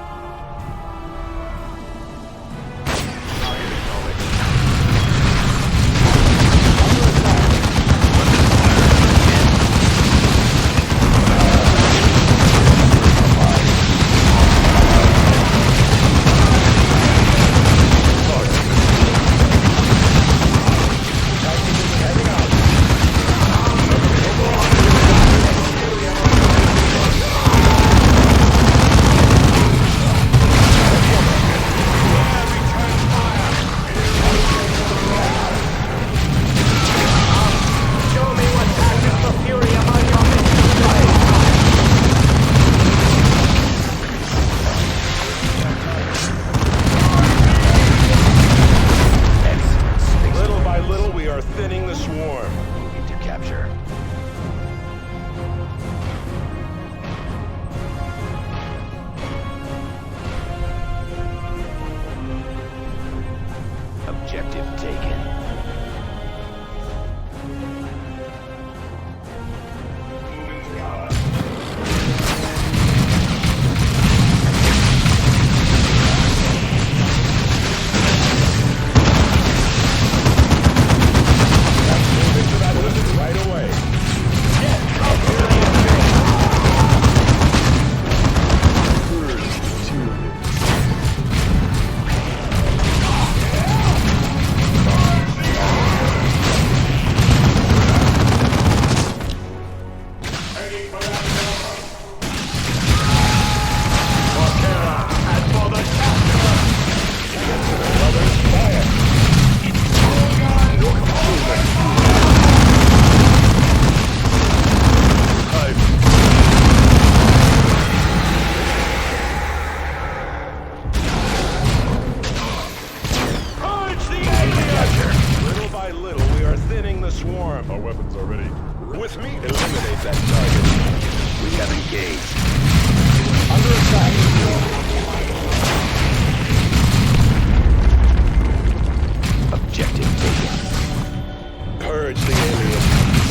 Objective taken. Right away. Our weapons are ready. With me, eliminate that target. We have engaged. Under attack. Objective taken. Purge the alien.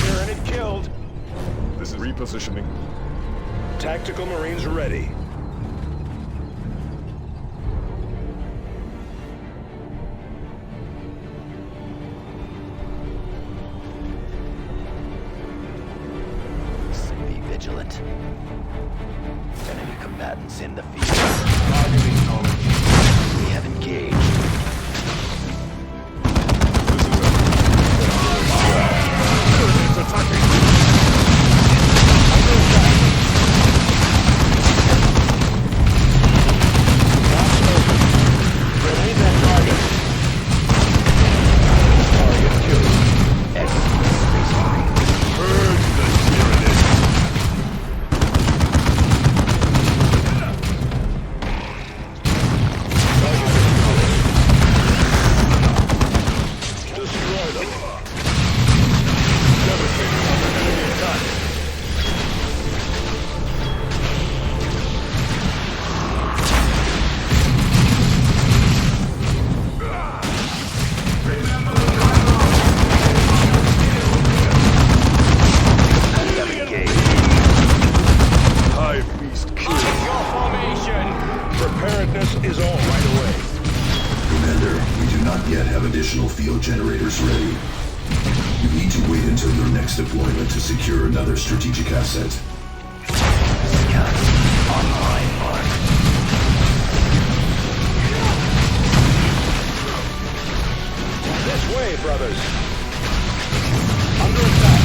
Tyranid killed. This is repositioning. Tactical Marines ready. Be vigilant. Enemy combatants in the field. We have engaged. It's attacking! Grenade that target. Target killed. Excellent, Space Marine. Purge the Tyranids! Target next deployment to secure another strategic asset. Scouts on my mark. This way, brothers. Under attack.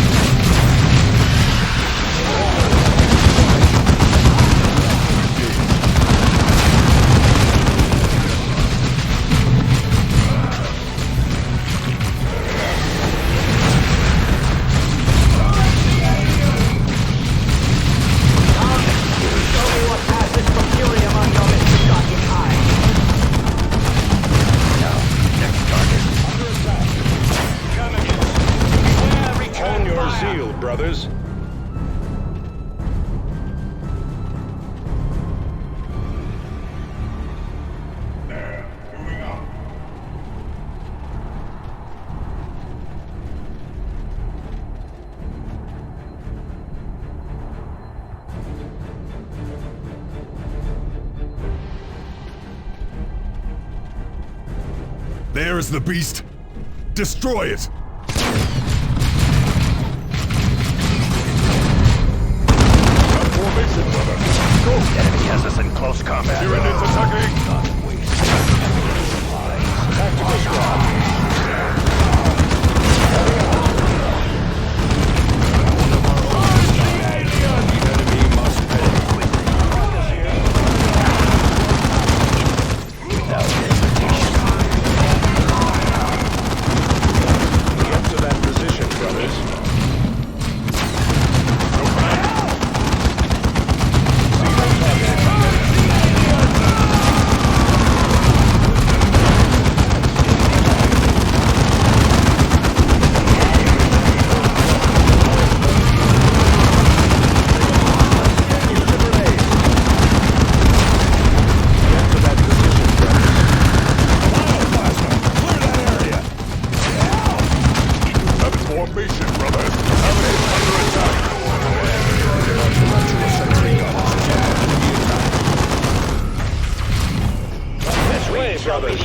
Brothers. There is the beast. Destroy it. Enemy has us in close combat. Tyranids attacking! Tactical squad. Get to that position, brothers. Brothers.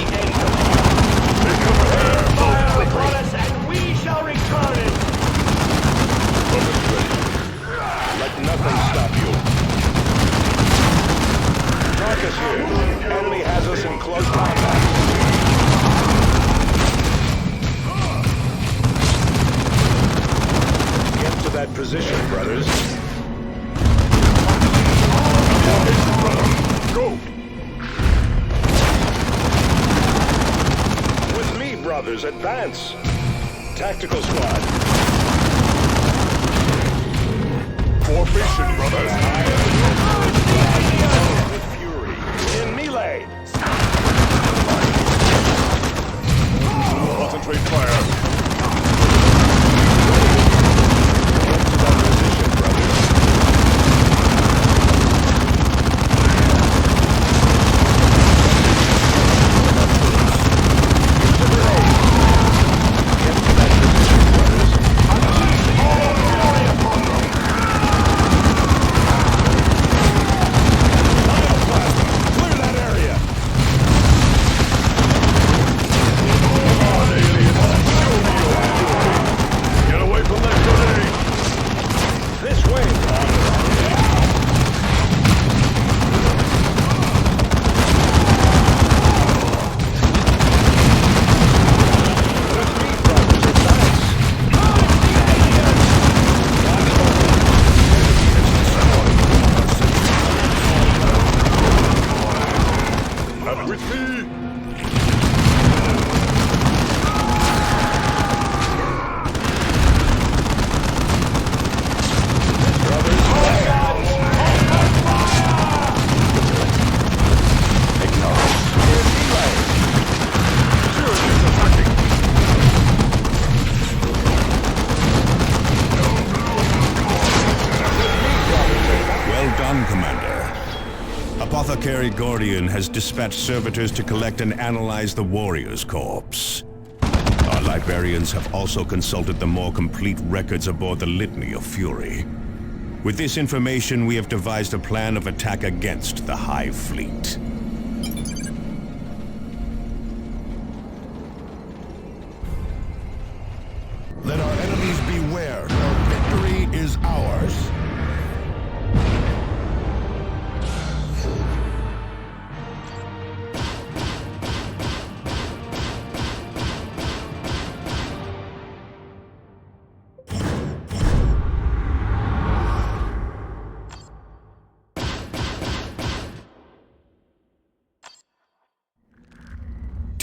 Let nothing stop you. Marcus here. Enemy has us in close combat. Get to that position, brothers. Go! With me, brothers, advance! Tactical squad. Formation, brothers. With fury. In melee. Concentrate fire. Get to that position, brothers. Apothecary Gordian has dispatched servitors to collect and analyze the warrior's corpse. Our librarians have also consulted the more complete records aboard the Litany of Fury. With this information, we have devised a plan of attack against the Hive Fleet. Let our enemies beware.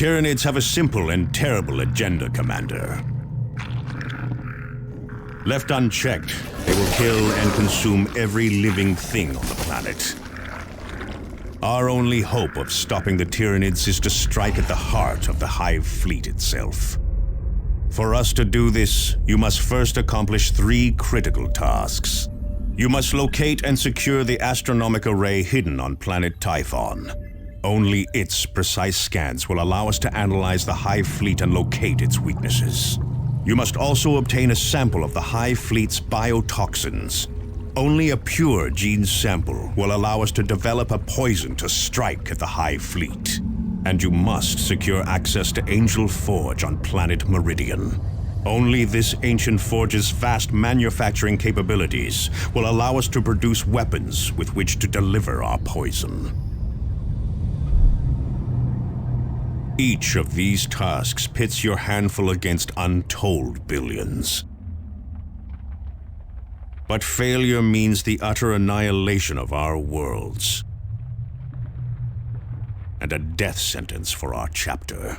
Tyranids have a simple and terrible agenda, Commander. Left unchecked, they will kill and consume every living thing on the planet. Our only hope of stopping the Tyranids is to strike at the heart of the Hive Fleet itself. For us to do this, you must first accomplish 3 critical tasks. You must locate and secure the astronomic array hidden on planet Typhon. Only its precise scans will allow us to analyze the Hive Fleet and locate its weaknesses. You must also obtain a sample of the Hive Fleet's biotoxins. Only a pure gene sample will allow us to develop a poison to strike at the Hive Fleet. And you must secure access to Angel Forge on planet Meridian. Only this ancient forge's vast manufacturing capabilities will allow us to produce weapons with which to deliver our poison. Each of these tasks pits your handful against untold billions. But failure means the utter annihilation of our worlds. And a death sentence for our chapter.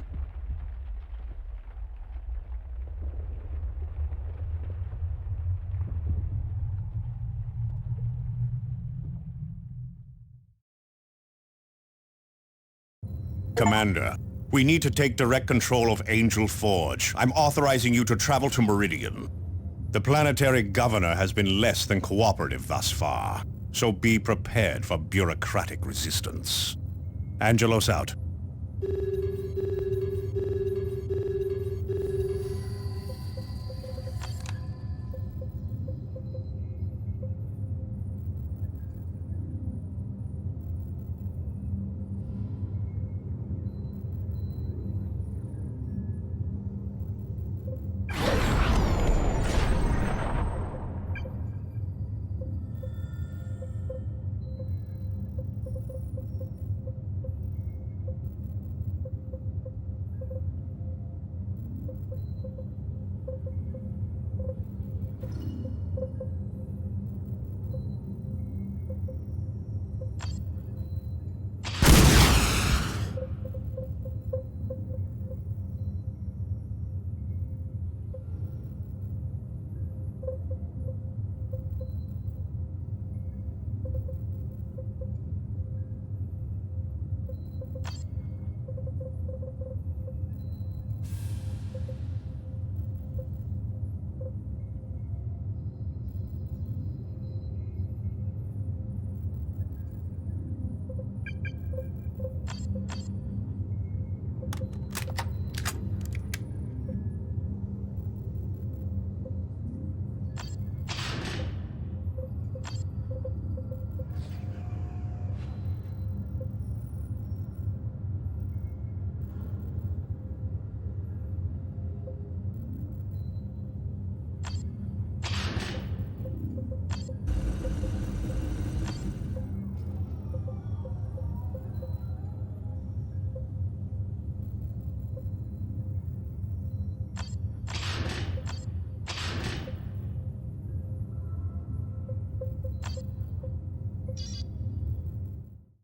Commander, we need to take direct control of Angel Forge. I'm authorizing you to travel to Meridian. The planetary governor has been less than cooperative thus far, so be prepared for bureaucratic resistance. Angelos out.